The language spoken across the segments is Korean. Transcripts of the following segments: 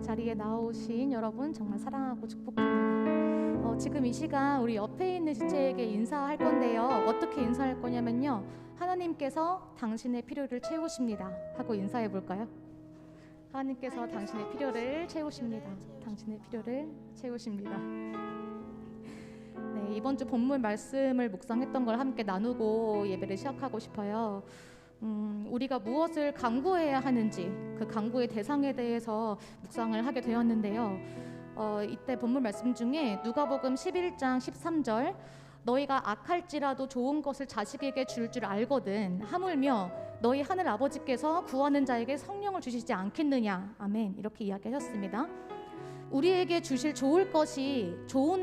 자리에 나오신 여러분 정말 사랑하고 축복합니다. 지금 이 시간 우리 옆에 있는 지체에게 인사할 건데요. 어떻게 인사할 거냐면요. 하나님께서 당신의 필요를 채우십니다 하고 인사해 볼까요? 하나님께서 당신의 필요를 채우십니다. 당신의 필요를 채우십니다. 네, 이번 주 본문 말씀을 묵상했던 걸 함께 나누고 예배를 시작하고 싶어요. 우리가 무엇을 간구해야 하는지 그 간구의 대상에 대해서 묵상을 하게 되었는데요. 이때 본문 말씀 중에 누가복음 11장 13절 너희가 악할지라도 좋은 것을 자식에게 줄 줄 알거든 하물며 너희 하늘 아버지께서 구하는 자에게 성령을 주시지 않겠느냐 아멘 이렇게 이야기하셨습니다. 우리에게 주실 좋은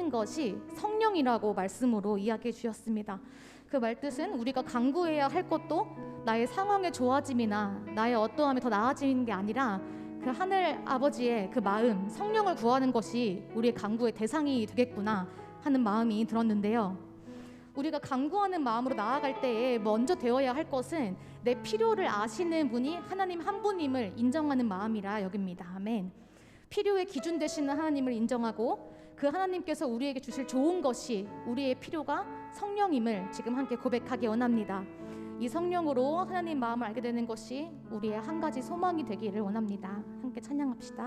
것이 성령이라고 말씀으로 이야기해 주셨습니다. 그 말뜻은 우리가 간구해야 할 것도 나의 상황의 좋아짐이나 나의 어떠함이 더 나아지는 게 아니라 그 하늘 아버지의 그 마음, 성령을 구하는 것이 우리의 간구의 대상이 되겠구나 하는 마음이 들었는데요. 우리가 간구하는 마음으로 나아갈 때에 먼저 되어야 할 것은 내 필요를 아시는 분이 하나님 한 분임을 인정하는 마음이라 여깁니다. 아멘. 필요의 기준 되시는 하나님을 인정하고 그 하나님께서 우리에게 주실 좋은 것이 우리의 필요가 성령임을 지금 함께 고백하기 원합니다. 이 성령으로 하나님 마음을 알게 되는 것이 우리의 한 가지 소망이 되기를 원합니다. 함께 찬양합시다.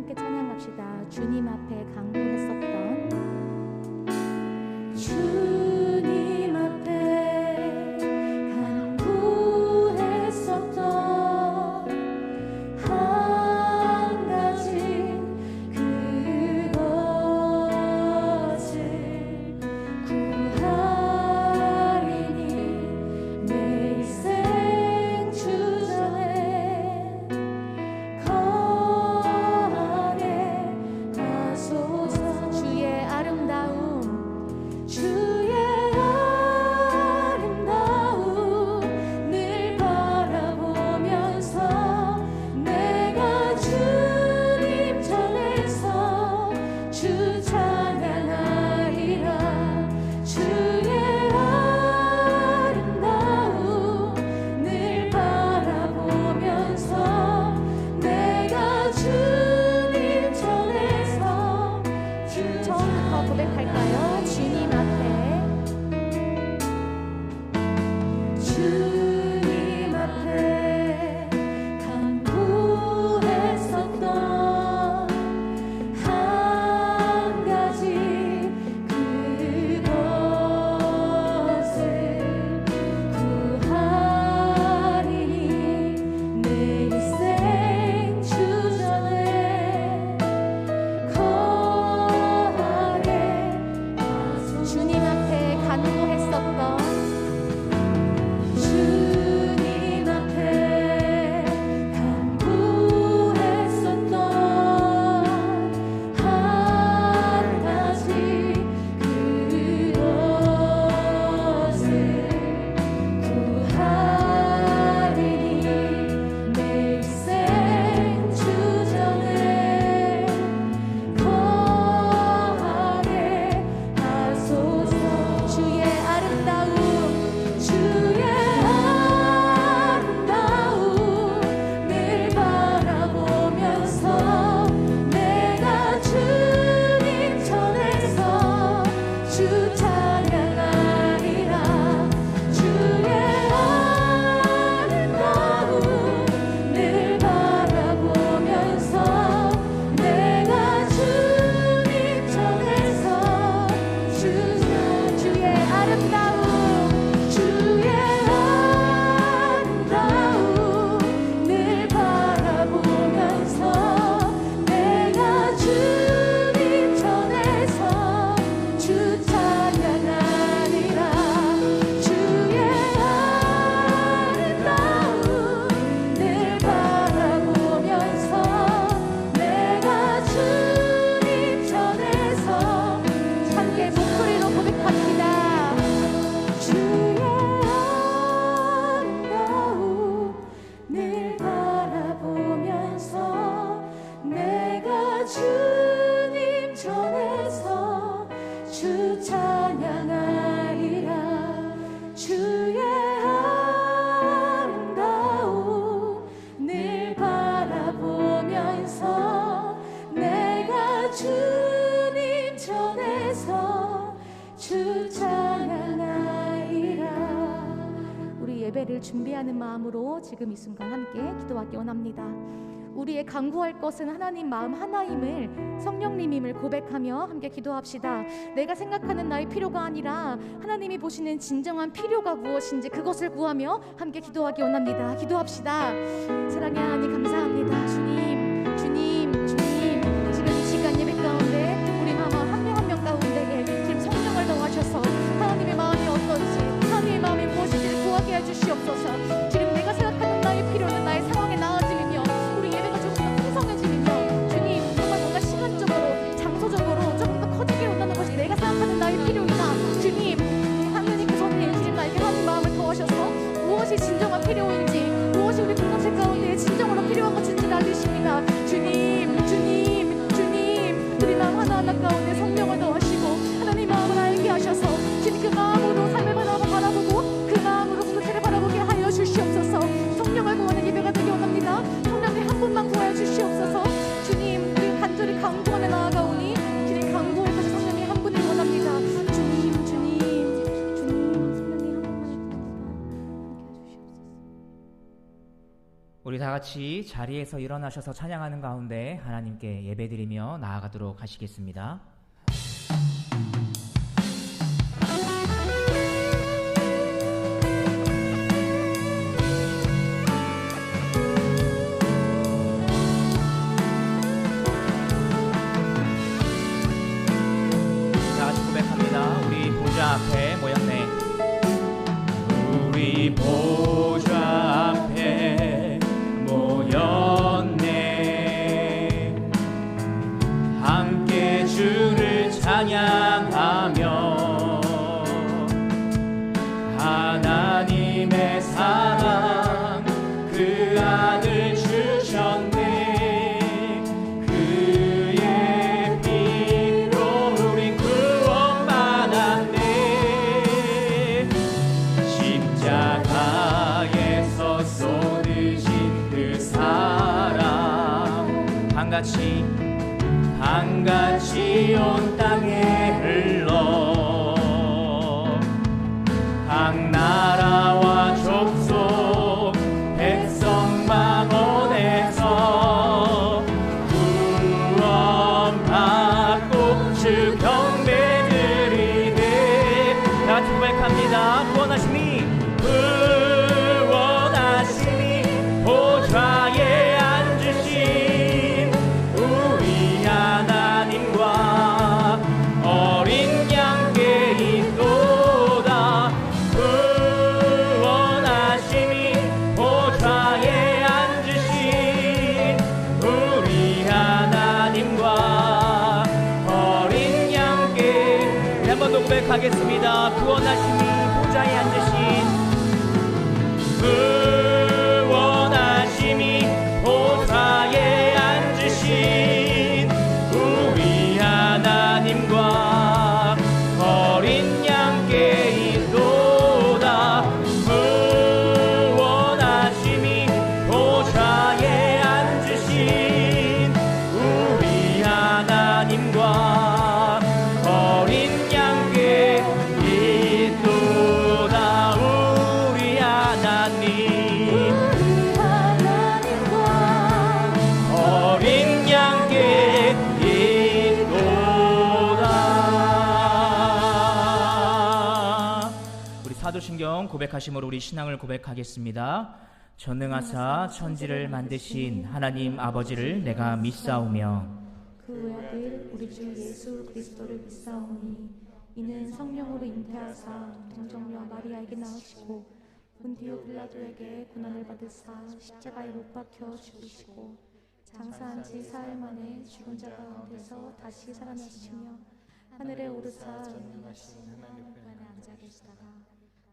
함께 찬양합시다. 주님 앞에 간구했었던 주님 앞에 간구했었던 한 가지 그것을 구하리니 내 일생 주전에 주의 아름다움 예배를 준비하는 마음으로 지금 이 순간 함께 기도하기 원합니다. 우리의 간구할 것은 하나님 마음 하나임을, 성령님임을 고백하며 함께 기도합시다. 내가 생각하는 나의 필요가 아니라 하나님이 보시는 진정한 필요가 무엇인지 그것을 구하며 함께 기도하기 원합니다. 기도합시다. 사랑의 하나님 감사합니다. 주님, 주님, 주님, 지금 이 시간 예배 가운데 우리 마음 한 명 한 명 가운데에 지금 성령을 더하셔서 하나님의 마음이 어떤지, 하나님의 마음이 무엇인지를 구하게 해주시옵소서. 지금 내가 생각하는 나의 필요는 나의 상황에 나아짐이며 우리 예배가 조금 더 풍성해짐이며 주님, 정말 뭔가 시간적으로 장소적으로 조금 더 커지게 원하는 것이 내가 생각하는 나의 필요이나 주님, 하나님께서 주님 나에게 하나님 마음을 더하셔서 무엇이 진정한 필요인지, 무엇이 우리 공동체 가운데 진정으로 필요한 것인지를 알려주십니다. 주님, 주님, 주님, 우리 마음 하나하나 가운데 성령을 더하시고 하나님 마음을 알게 하셔서 주님 그 마음으로 삶을 바라보고 그 마음으로 공동체를 바라보게 하여 주시옵소서. 성령을 구하는 예배가 되기 원합니다. 성령님 한 분만 구하여 주시옵소서. 주님, 우리 간절히 간구하며 나아가오니 주님 간구할 것이 성령님 한 분을 원합니다. 주님, 주님, 주님, 성령님 한 분만 구합니다. 함께 해주시옵소서. 우리 다 같이 자리에서 일어나셔서 찬양하는 가운데 하나님께 예배드리며 나아가도록 하시겠습니다. 다 같이 고백합니다. 우리 보좌 앞에 모였네. 우리 보좌 앞에 모였네. 함께 주를 찬양하며 하나님의 사랑 그 아들 주셨네. 그의 피로 우린 구원받았네. 십자가에서 쏟으신 그 사랑 한같이 온 땅에 흘러 각 나라와 족속 백성 망원에서 구원받고 주 경배 드리네. 다 같이 고백합니다. 구원하심이 보좌에 앉으신 우리 하나님과 어린 양께 있도다. 구원하심이 보좌에 앉으신 우리 하나님과 어린 양께. 한 번 더 고백하겠습니다. 구원하심이 보좌에 앉으신 구원하심이 보좌에 앉으신 우리 하나님과 어린 양께 있도다. 구원하심이 보좌에 앉으신 우리 하나님과 어린 양께 있도다. 우리 하나님 어린 양께 있도다. 우리 사도신경 고백하심으로 우리 신앙을 고백하겠습니다. 전능하사 천지를 만드신 하나님 아버지를 내가 믿사오며 그 외아들 우리 주 예수 그리스도를 믿사오니 이는 성령으로 잉태하사 동정녀 마리아에게 낳으시고 본디오 빌라도에게 고난을 받으사 십자가에 못 박혀 죽으시고 장사한 지 사흘 만에 죽은 자 가운데서 다시 살아나시며 하늘에 오르사 전능하신 하나님 우편에 앉아 계시다가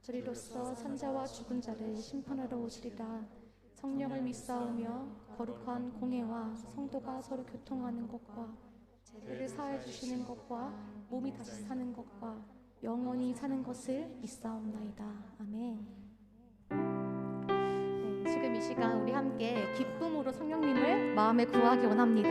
저리로서 산자와 죽은 자를 심판하러 오시리라. 성령을 믿사오며 거룩한 공회와 성도가 서로 교통하는 것과 죄를 사해 주시는 것과 몸이 다시 사는 것과 영원히 사는 것을 믿사옵나이다. 아멘. 네, 지금 이 시간 우리 함께 기쁨으로 성령님을 마음에 구하기 원합니다.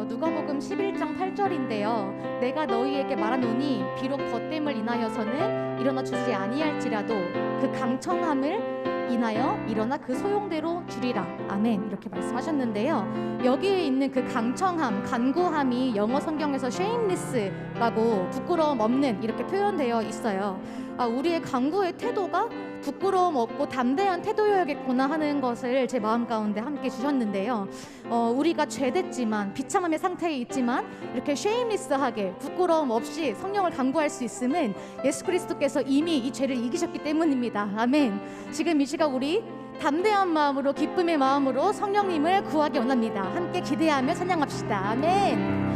누가복음 11장 8절인데요. 내가 너희에게 말하노니 비록 벗됨을 인하여서는 일어나 주지 아니할지라도 그 강청함을 인하여 일어나 그 소용대로 주리라. 아멘. 이렇게 말씀하셨는데요. 여기에 있는 그 강청함, 간구함이 영어 성경에서 shameless라고 부끄러움 없는 이렇게 표현되어 있어요. 우리의 간구의 태도가 부끄러움 없고 담대한 태도여야겠구나 하는 것을 제 마음 가운데 함께 주셨는데요. 우리가 죄됐지만 비참함의 상태에 있지만 이렇게 shameless하게 부끄러움 없이 성령을 간구할 수 있음은 예수 그리스도께서 이미 이 죄를 이기셨기 때문입니다. 아멘. 지금 이 시각 우리 담대한 마음으로 기쁨의 마음으로 성령님을 구하기 원합니다. 함께 기대하며 찬양합시다. 아멘.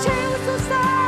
채우소서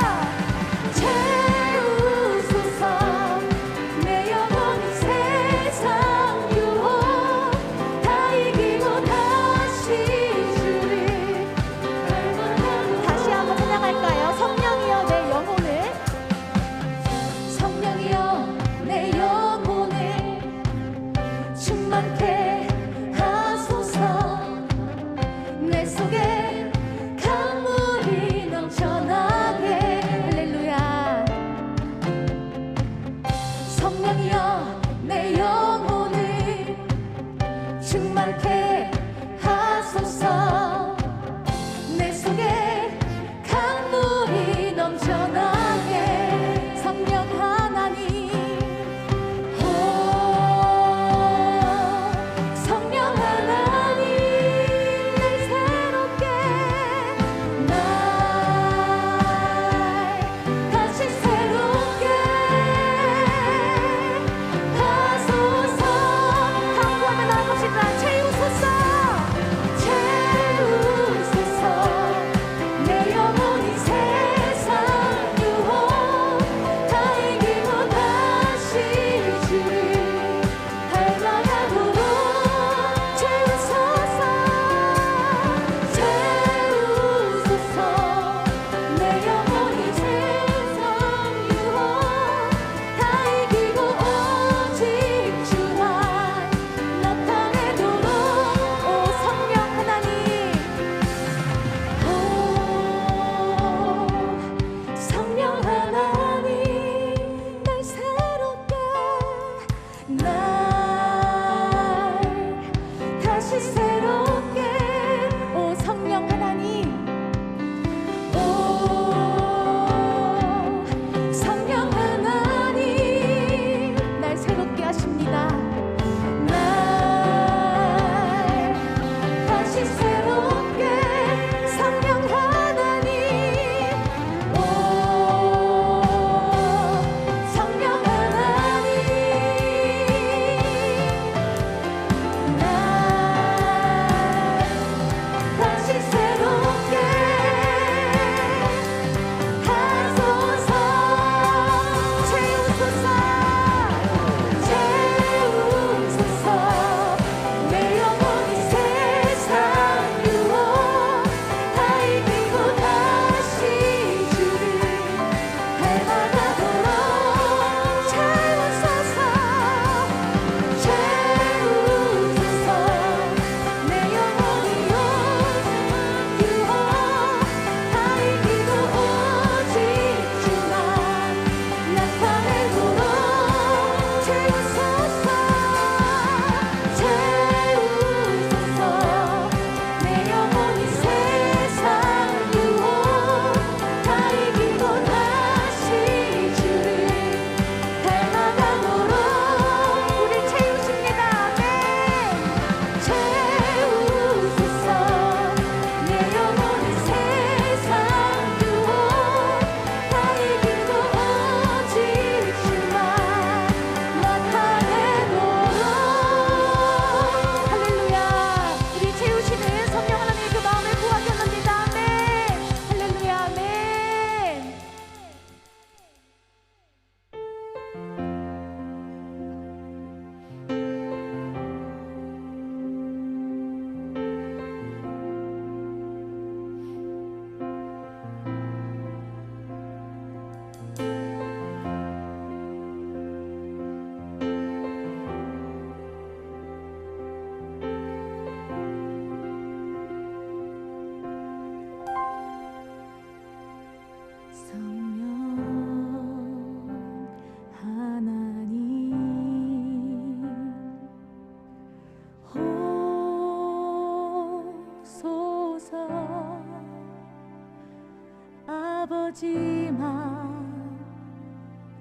아버지만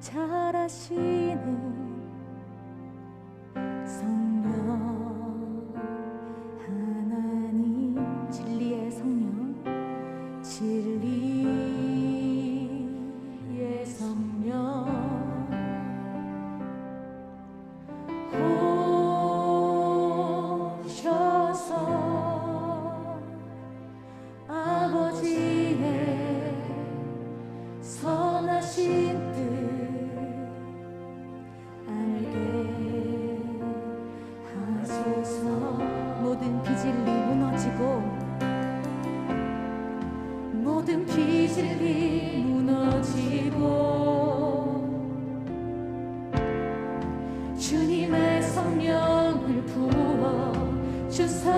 잘하시는 성령 하나님, 진리의 성령, 진리의 성령 오셔서 아버지의 선하신 뜻 알게 하소서. 모든 비질리 무너지고 모든 비질리 무너지고 주님의 성령을 부어 주사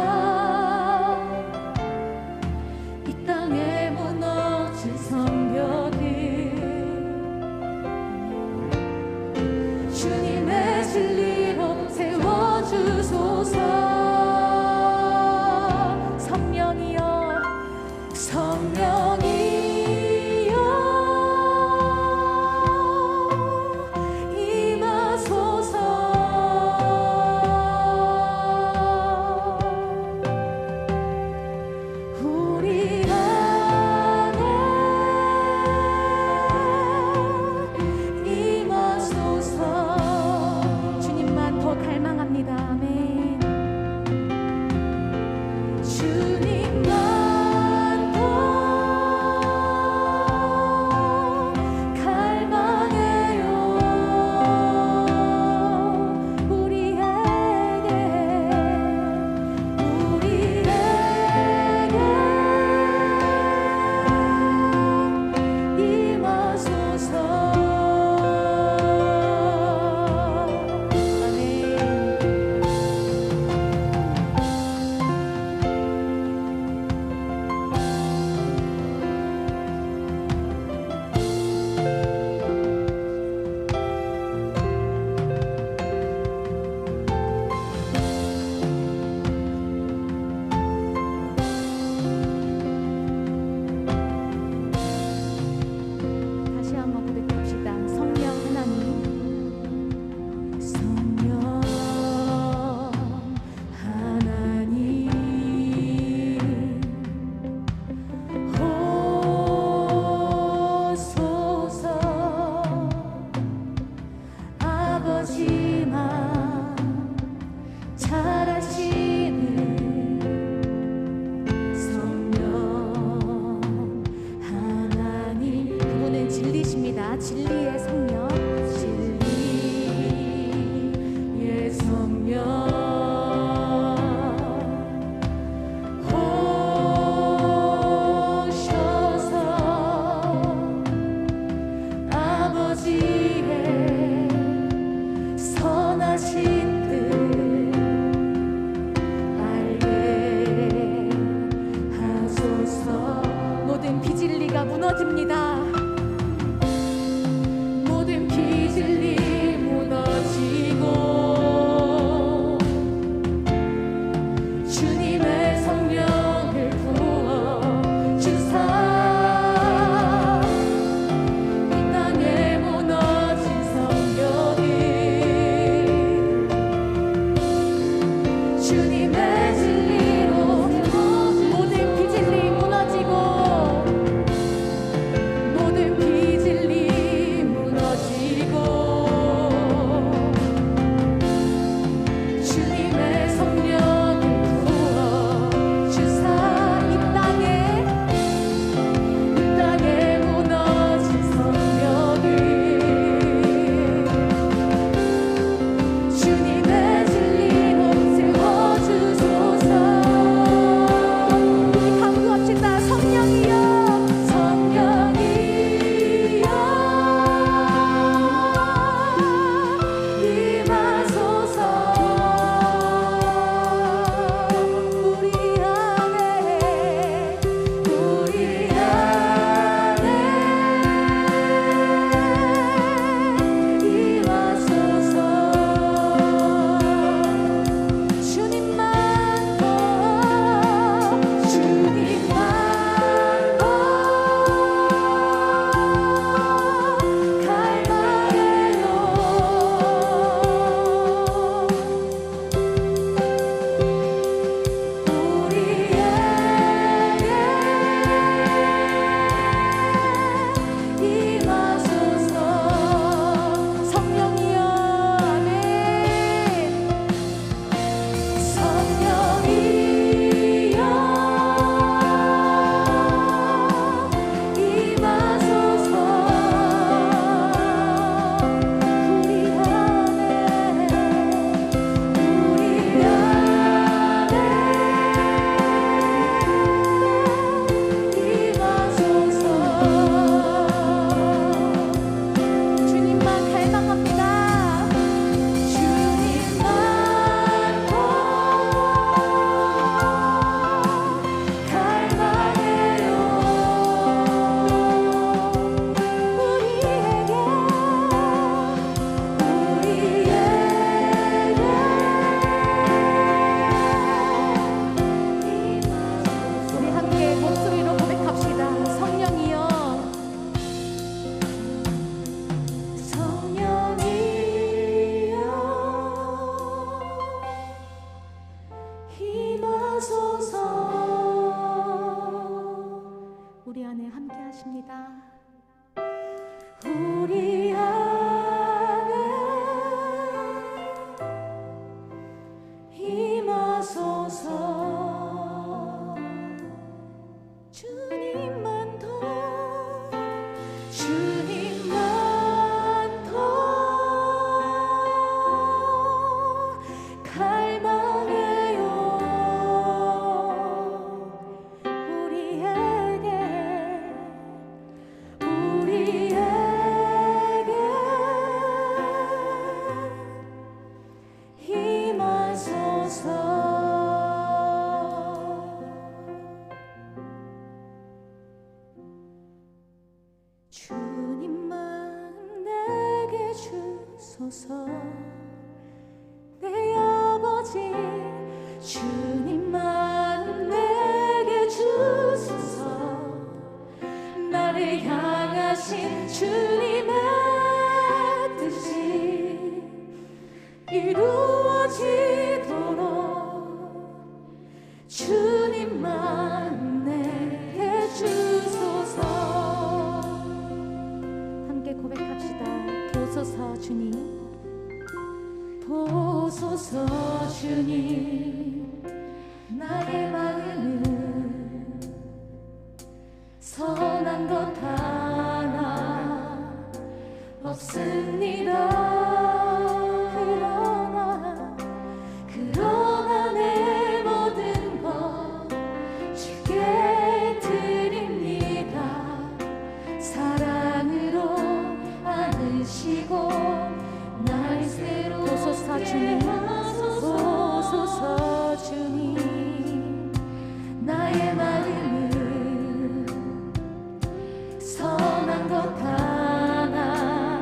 이 땅에 무너진 성벽을 주님의 진리로 세워주소서. 성령이여 성령이여 임하소서. 우리 안에 임하소서. 주님만 더 갈망합니다. 아멘. 주님만 더 갈망해요. 우리에게 임하소서. 다시 한번 고백합시다. 성령 하나님, 성령 하나님 오소서. 아버지만 잘하시는 성령 하나님, 그분은 진리십니다. 진리의 성령, 진리의 성령 오셔서 아버지의 선하신 뜻 알게 하소서. 모든 비진리가 무너집니다. 모든 주소서. 내 아버지 주님만 내게 주소서. 나를 향하신 주님의 뜻이 이루어지도록 주님만 내게 주소서. 함께 고백합시다. 보소서 주님, 보소서 주님, 나의 마음은 선한 것 하나 없습니다. 그러나 내 모든 것 주께 드립니다. 사랑으로 안으시고 날 새로 보소서 주님, 보소서 주님, 나의 마음은 선한 것 하나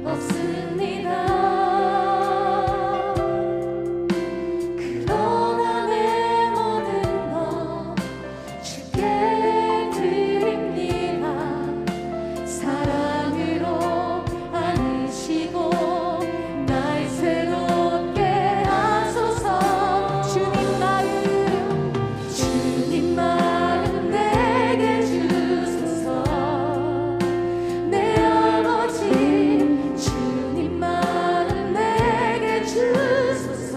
없습니다. 그러나 내 모든 것 주께 드립니다. 사랑으로 안으시고 날 새롭게 하소서. 주님 마음 내게 주소서. 내 아버지 주님 마음 내게 주소서.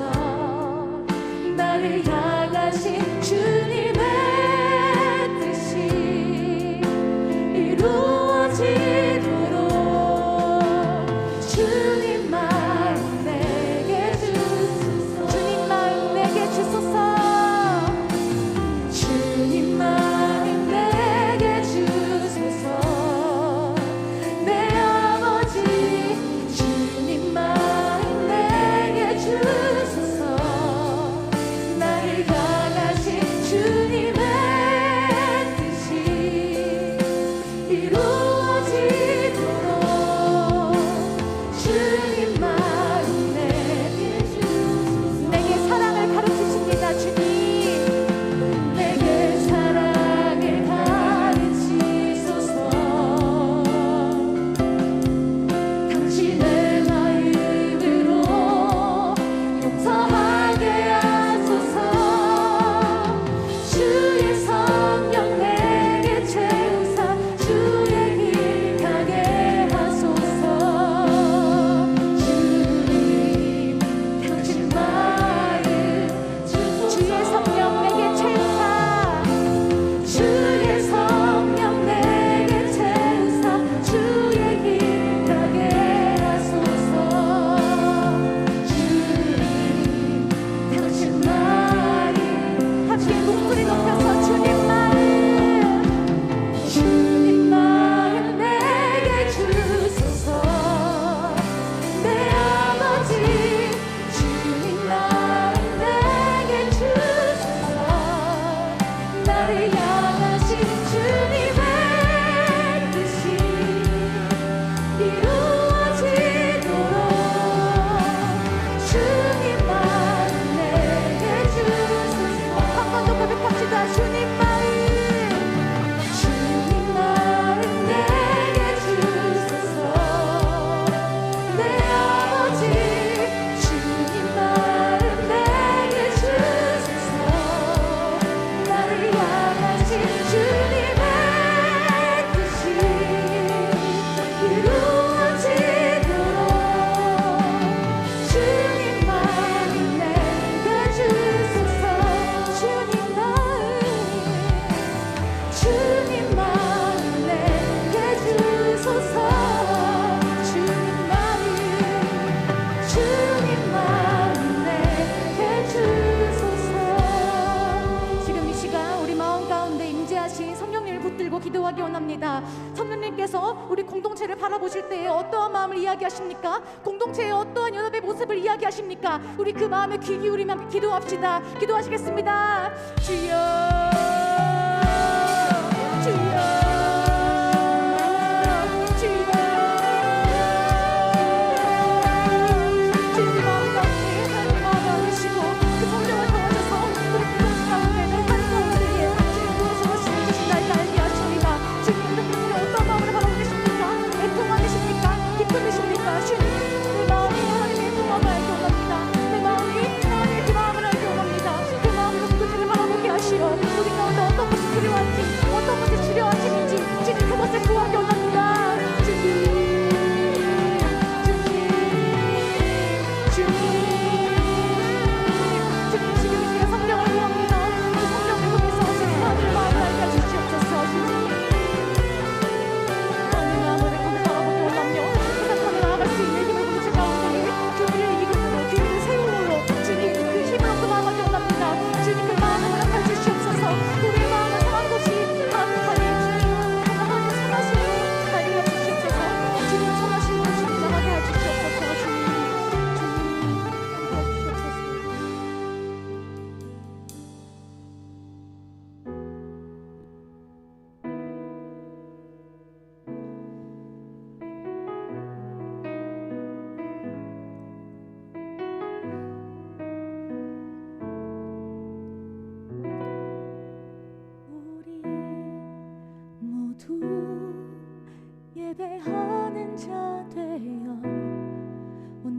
나를 향하신 주님의 뜻이 이루어지도록 주님 마음 내게 주소서. 주님 마음 내게 주소서. 주님 마음 내게 주소서. 내 아버지 주님 마음 내게 주소서. 나를 향하신 주님의 뜻이 이루어지도록 주님 마음 내게 주소서. 내게 사랑을 가르치십니다. 주님, 내게 사랑을 가르치소서. 당신의 마음으로 용서하게 하소서. 주의 성령 내게 채우사 주의 길 가게 하소서. 주님, 당신 마음 주의 성령 내게 채우사 주의 성령 내게 채우사 주의 길 가게 하소서. 주님, 당신 마음 함께 목소리 높여서 주님 마음 내게 주소서. 내 아버지 주님 마음 내게 주소서. 나를 향하신 주님의 뜻이 이루어지도록 주님 마음 내게 주소서. 한 번 더 고백합시다. 주님 마음 내게 주소서. 내 아버지 주님 마음 내게 주소서. 나를 향하신 주님의 뜻이 이루어지도록 주님 마음 내게 주소서. 주님 마음 내게 주소서. 주님 마음 내게 주소서. 지금 이 시간 우리 마음 가운데 임재하신 성령님을 붙들고 기도하기 원합니다. 성령님께서 우리 공동체를 바라보실 때에 어떠한 마음을 이야기하십니까? 공동체의 어떠한 연합의 모습을 이야기하십니까? 우리 그 마음에 귀 기울이며 기도합시다. 기도하시겠습니다. 주여, 주여, 주여.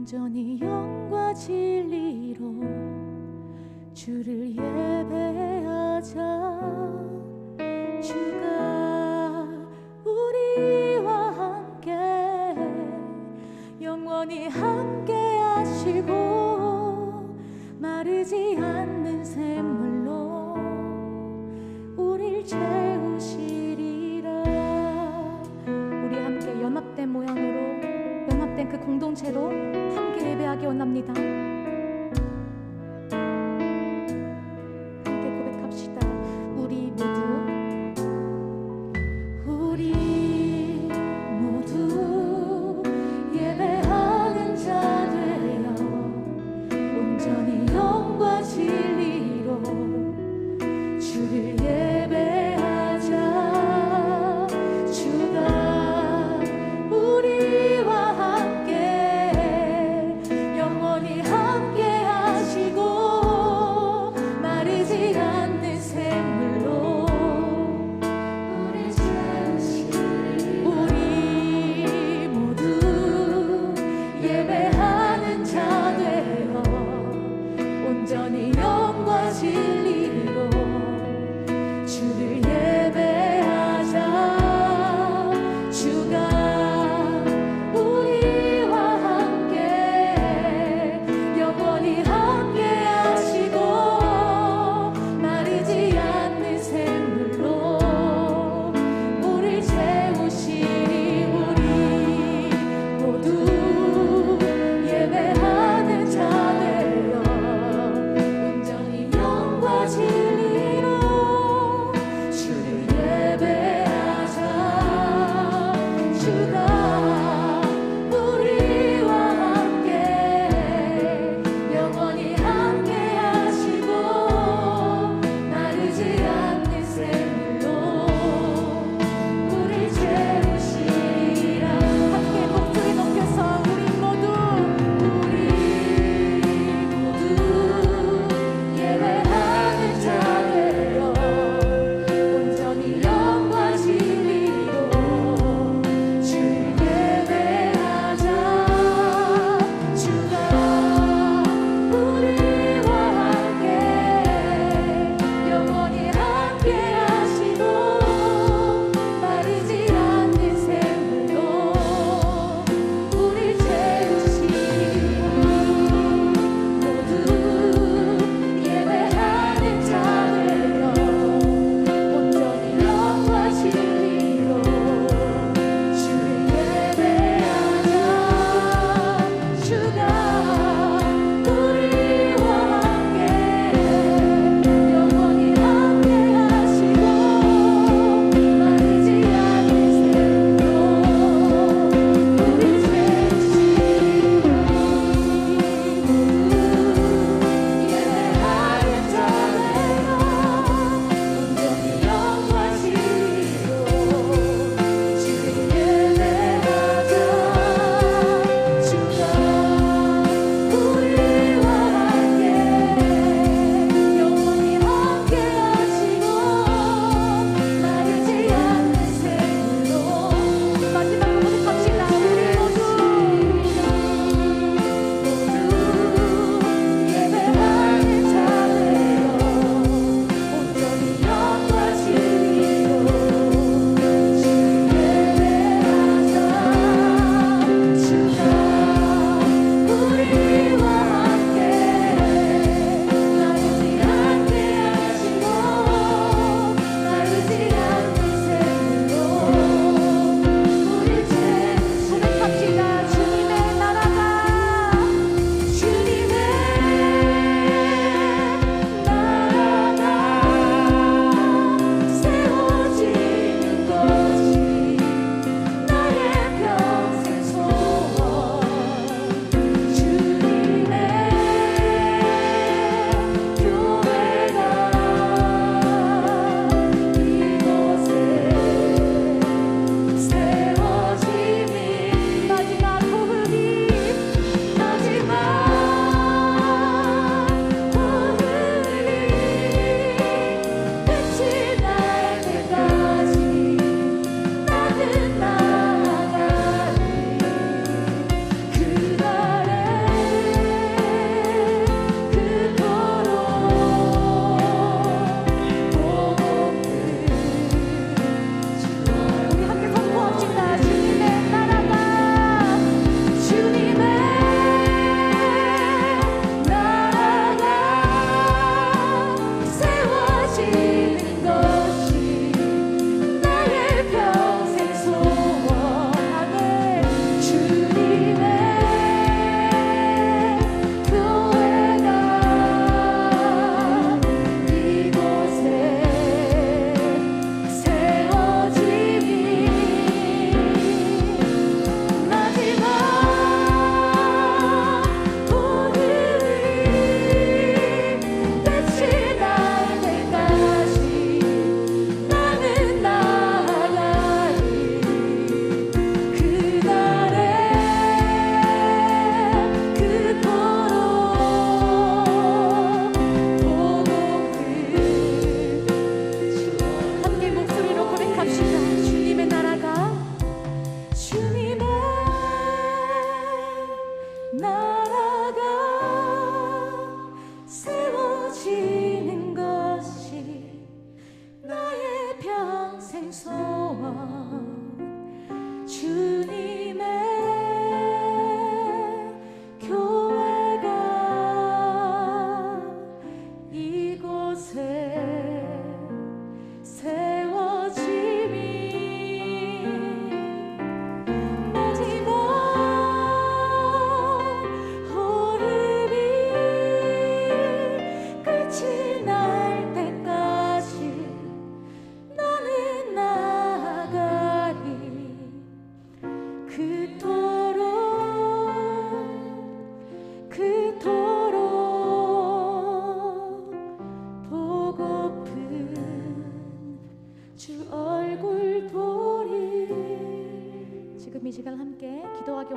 온전히 영과 진리로 주를 예배하자. 주가 우리와 함께 영원히 함께 하시고 마르지 않는 샘물로 우릴 채우시리라. 우리 함께 연합된 모양으로, 연합된 그 공동체로 함께 예배하기 원합니다. 함께 고백합시다. 우리 모두 예배하는 자 되어 온전히 영과 진리로 주를 예배하자. 주가 우리와 함께 영원히 함께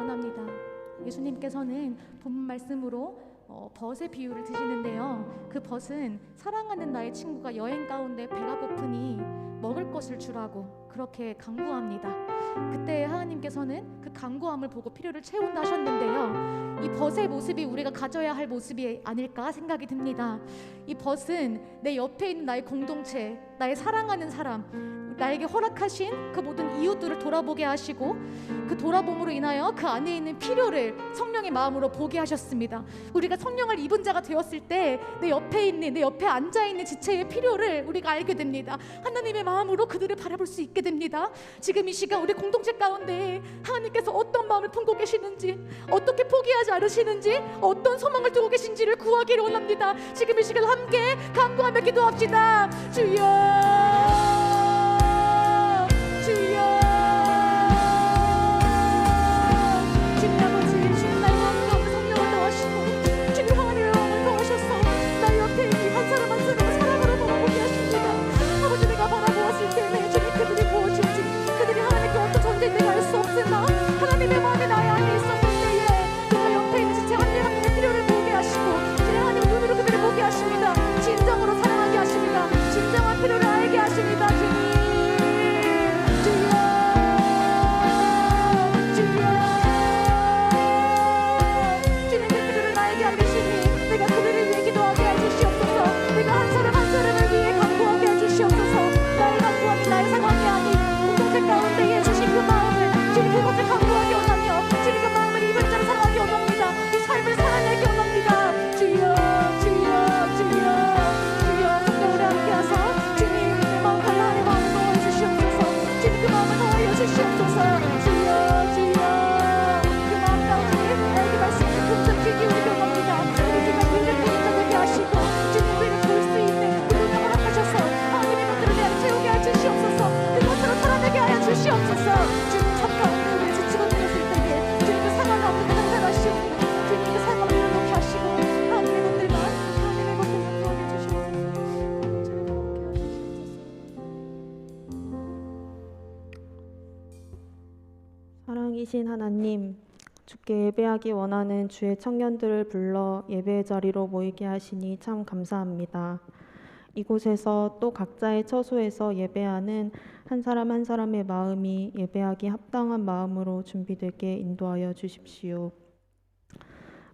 원합니다. 예수님께서는 본문 말씀으로 벗의 비유를 드시는데요. 그 벗은 사랑하는 나의 친구가 여행 가운데 배가 고프니 먹을 것을 주라고 그렇게 간구합니다. 그때 하나님께서는 그 간구함을 보고 필요를 채운다 하셨는데요. 이 벗의 모습이 우리가 가져야 할 모습이 아닐까 생각이 듭니다. 이 벗은 내 옆에 있는 나의 공동체, 나의 사랑하는 사람, 나에게 허락하신 그 모든 이웃들을 돌아보게 하시고 그 돌아봄으로 인하여 그 안에 있는 필요를 성령의 마음으로 보게 하셨습니다. 우리가 성령을 입은 자가 되었을 때 내 옆에 있는, 내 옆에 앉아있는 지체의 필요를 우리가 알게 됩니다. 하나님의 마음으로 그들을 바라볼 수 있게 됩니다. 지금 이 시간 우리 공동체 가운데 하나님께서 어떤 마음을 품고 계시는지, 어떻게 포기하지 않으시는지, 어떤 소망을 두고 계신지를 구하기를 원합니다. 지금 이 시간 함께 간구하며 기도합시다. 주여, 하나님의 마음이 나의 안에 있었을 때에 그가 옆에 있는 지체 한 명 한 명의 필요를 보게 하시고 그의 하나님 눈으로 그들을 보게 하십니다. 진정으로 사랑하게 하십니다. 진정한 필요를 알게 하십니다. 주님 그 필요를 나에게 알리시니 내가 그들을 위해 기도하게 해주시옵소서. 내가 한 사람 한 사람을 위해 간구하게 해주시옵소서. 나의 간구함이 나의 상황이 아닌 공동체 가운데에 주신 그 마음을 주님 그것을 간구하기 원하며 주님 그 마음을 입은 자를 사랑하기 원합니다. 이 삶을 살아내기 원합니다. 주여, 주여, 주여, 주여, 성령으로 함께하사 주님 내 마음 갈라하는 마음을 도와해 주시옵소서. 주님 그 마음을 도와해 주시옵소서. 주여, 주여, 그 마음 가운데 나에게 말씀을 품잡히 기울이기 원합니다. 우리 주가 그를 되게 하시고 주님 그를 볼 수 있는 그 눈을 허락하셔서 하나님의 것들을 내 안에 채우게 하여 주시옵소서. 그것으로 살아내게 하여 주시옵소서. 주님 잠깐 우리 지치고 들었을 때에 주님 그 상황 가운데 나타나시고 주님 그 상황을 이렇게 하시고 하나님의 것들만 구하게 주시옵소서. 주님 함께 하시옵소서. 사랑이신 하나님, 주께 예배하기 원하는 주의 청년들을 불러 예배의 자리로 모이게 하시니 참 감사합니다. 이곳에서 또 각자의 처소에서 예배하는 한 사람 한 사람의 마음이 예배하기 합당한 마음으로 준비되게 인도하여 주십시오.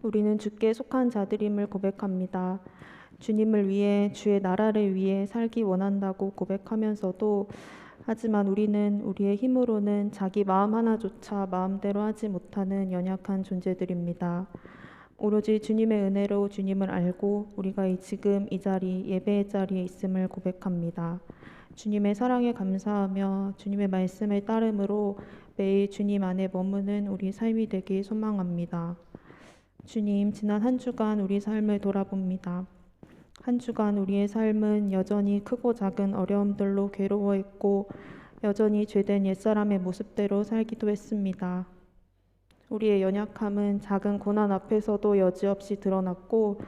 우리는 주께 속한 자들임을 고백합니다. 주님을 위해, 주의 나라를 위해 살기 원한다고 고백하면서도 하지만 우리는 우리의 힘으로는 자기 마음 하나조차 마음대로 하지 못하는 연약한 존재들입니다. 오로지 주님의 은혜로 주님을 알고 우리가 지금 이 자리, 예배의 자리에 있음을 고백합니다. 주님의 사랑에 감사하며 주님의 말씀을 따름으로 매일 주님 안에 머무는 우리 삶이 되길 소망합니다. 주님, 지난 한 주간 우리 삶을 돌아봅니다. 한 주간 우리의 삶은 여전히 크고 작은 어려움들로 괴로워했고 여전히 죄된 옛사람의 모습대로 살기도 했습니다. 우리의 연약함은 작은 고난 앞에서도 여지없이 드러났고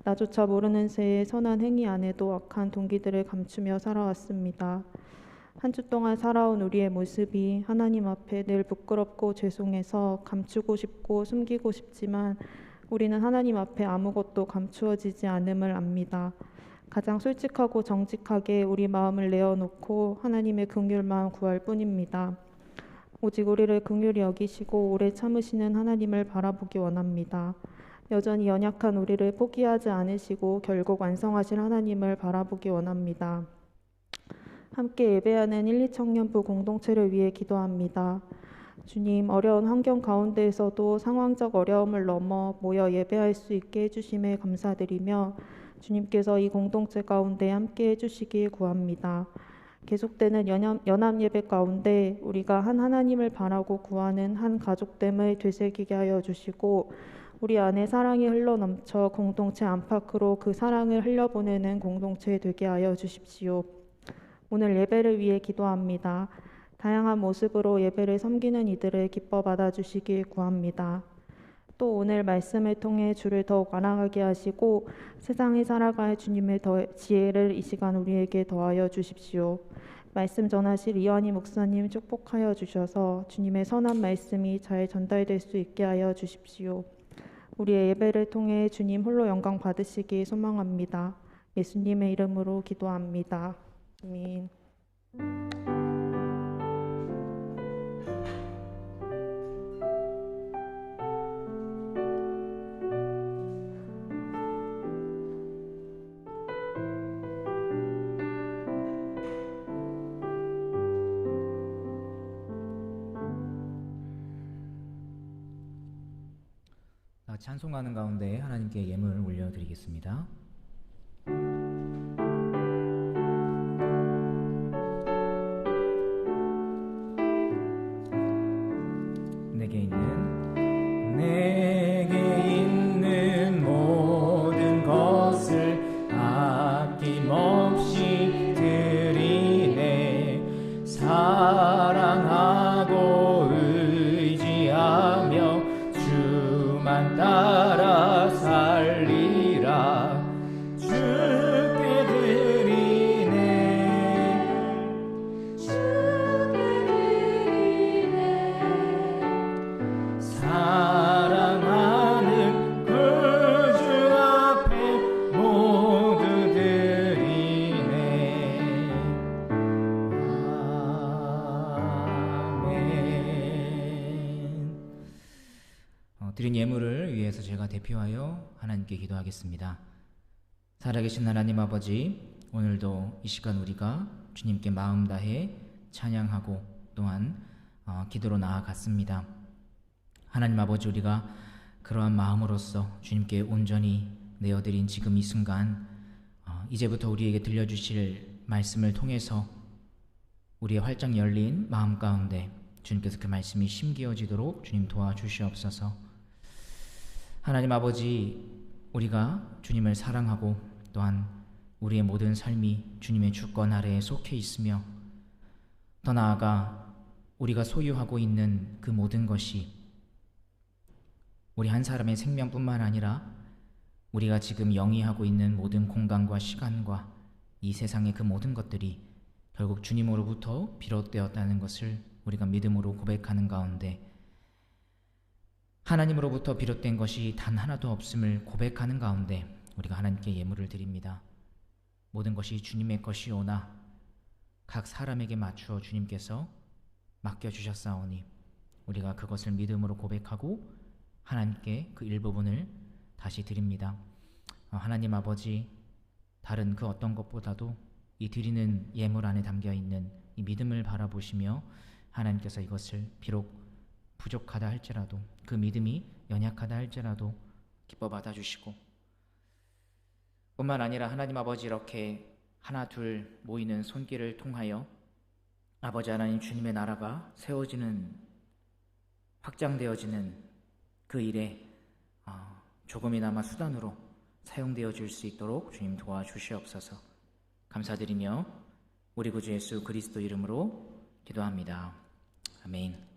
나조차 모르는 새에 선한 행위 안에도 악한 동기들을 감추며 살아왔습니다. 한 주 동안 살아온 우리의 모습이 하나님 앞에 늘 부끄럽고 죄송해서 감추고 싶고 숨기고 싶지만 우리는 하나님 앞에 아무것도 감추어지지 않음을 압니다. 가장 솔직하고 정직하게 우리 마음을 내어놓고 하나님의 긍휼만 구할 뿐입니다. 오직 우리를 긍휼히 여기시고 오래 참으시는 하나님을 바라보기 원합니다. 여전히 연약한 우리를 포기하지 않으시고 결국 완성하실 하나님을 바라보기 원합니다. 함께 예배하는 1, 2청년부 공동체를 위해 기도합니다. 주님, 어려운 환경 가운데에서도 상황적 어려움을 넘어 모여 예배할 수 있게 해주심에 감사드리며 주님께서 이 공동체 가운데 함께 해주시길 구합니다. 계속되는 연합 예배 가운데 우리가 한 하나님을 바라고 구하는 한 가족됨을 되새기게 하여 주시고 우리 안에 사랑이 흘러넘쳐 공동체 안팎으로 그 사랑을 흘려보내는 공동체 되게 하여 주십시오. 오늘 예배를 위해 기도합니다. 다양한 모습으로 예배를 섬기는 이들을 기뻐 받아주시길 구합니다. 또 오늘 말씀을 통해 주를 더욱 알아가게 하시고 세상에 살아갈 주님의 지혜를 이 시간 우리에게 더하여 주십시오. 말씀 전하실 이완희 목사님 축복하여 주셔서 주님의 선한 말씀이 잘 전달될 수 있게 하여 주십시오. 우리의 예배를 통해 주님 홀로 영광 받으시기 소망합니다. 예수님의 이름으로 기도합니다. 아멘. 찬송하는 가운데 하나님께 예물을 올려드리겠습니다. 내게 있는 모든 것을 아낌없이 드리네. 사랑하고 의지하며 주만 따라 살리라. 주께 드리네. 사랑하는 그 주 앞에 모두 드리네. 아멘. 드린 예물을 위해서 제가 대표하여 하나님께 기도하겠습니다. 살아계신 하나님 아버지, 오늘도 이 시간 우리가 주님께 마음 다해 찬양하고 또한 기도로 나아갔습니다. 하나님 아버지, 우리가 그러한 마음으로써 주님께 온전히 내어드린 지금 이 순간, 이제부터 우리에게 들려주실 말씀을 통해서 우리의 활짝 열린 마음 가운데 주님께서 그 말씀이 심기어지도록 주님 도와주시옵소서. 하나님 아버지, 우리가 주님을 사랑하고 또한 우리의 모든 삶이 주님의 주권 아래에 속해 있으며, 더 나아가 우리가 소유하고 있는 그 모든 것이 우리 한 사람의 생명뿐만 아니라 우리가 지금 영위하고 있는 모든 공간과 시간과 이 세상의 그 모든 것들이 결국 주님으로부터 비롯되었다는 것을 우리가 믿음으로 고백하는 가운데, 하나님으로부터 비롯된 것이 단 하나도 없음을 고백하는 가운데 우리가 하나님께 예물을 드립니다. 모든 것이 주님의 것이오나 각 사람에게 맞추어 주님께서 맡겨주셨사오니 우리가 그것을 믿음으로 고백하고 하나님께 그 일부분을 다시 드립니다. 하나님 아버지, 다른 그 어떤 것보다도 이 드리는 예물 안에 담겨있는 이 믿음을 바라보시며 하나님께서 이것을 비록 부족하다 할지라도, 그 믿음이 연약하다 할지라도 기뻐 받아주시고, 뿐만 아니라 하나님 아버지, 이렇게 하나 둘 모이는 손길을 통하여 아버지 하나님 주님의 나라가 세워지는, 확장되어지는 그 일에 조금이나마 수단으로 사용되어 줄 수 있도록 주님 도와주시옵소서. 감사드리며 우리 구주 예수 그리스도 이름으로 기도합니다. 아멘.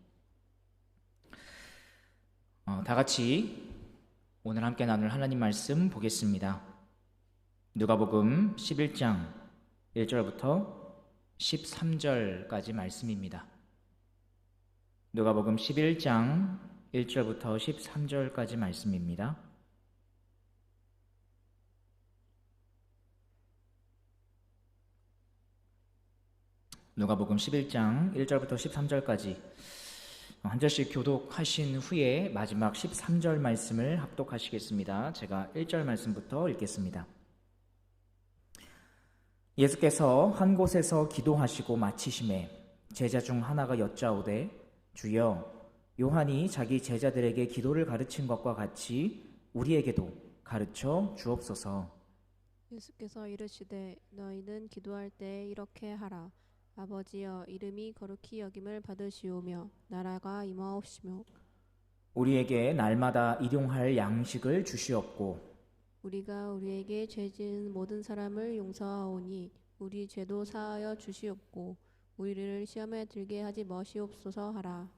다 같이 오늘 함께 나눌 하나님 말씀 보겠습니다. 누가복음 11장 1절부터 13절까지 말씀입니다. 누가복음 11장 1절부터 13절까지 말씀입니다. 누가복음 11장 1절부터 13절까지 한 절씩 교독하신 후에 마지막 13절 말씀을 합독하시겠습니다. 제가 1절 말씀부터 읽겠습니다. 예수께서 한 곳에서 기도하시고 마치심에 제자 중 하나가 여짜오되, 주여, 요한이 자기 제자들에게 기도를 가르친 것과 같이 우리에게도 가르쳐 주옵소서. 예수께서 이르시되, 너희는 기도할 때 이렇게 하라. 아버지여, 이름이 거룩히 여김을 받으시오며 나라가 임하옵시며 우리에게 날마다 일용할 양식을 주시옵고, 우리가 우리에게 죄 지은 모든 사람을 용서하오니 우리 죄도 사하여 주시옵고 우리를 시험에 들게 하지 마시옵소서 하라.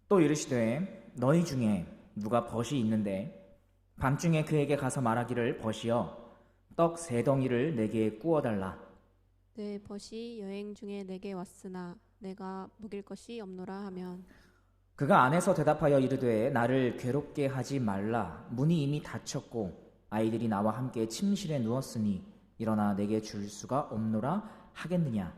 또 이르시되, 너희 중에 누가 벗이 있는데 밤중에 그에게 가서 말하기를, 벗이여 떡 3덩이를 내게 구워달라. 내 벗이 여행 중에 내게 왔으나 내가 먹일 것이 없노라 하면 그가 안에서 대답하여 이르되 나를 괴롭게 하지 말라. 문이 이미 닫혔고 아이들이 나와 함께 침실에 누웠으니 일어나 내게 줄 수가 없노라 하겠느냐.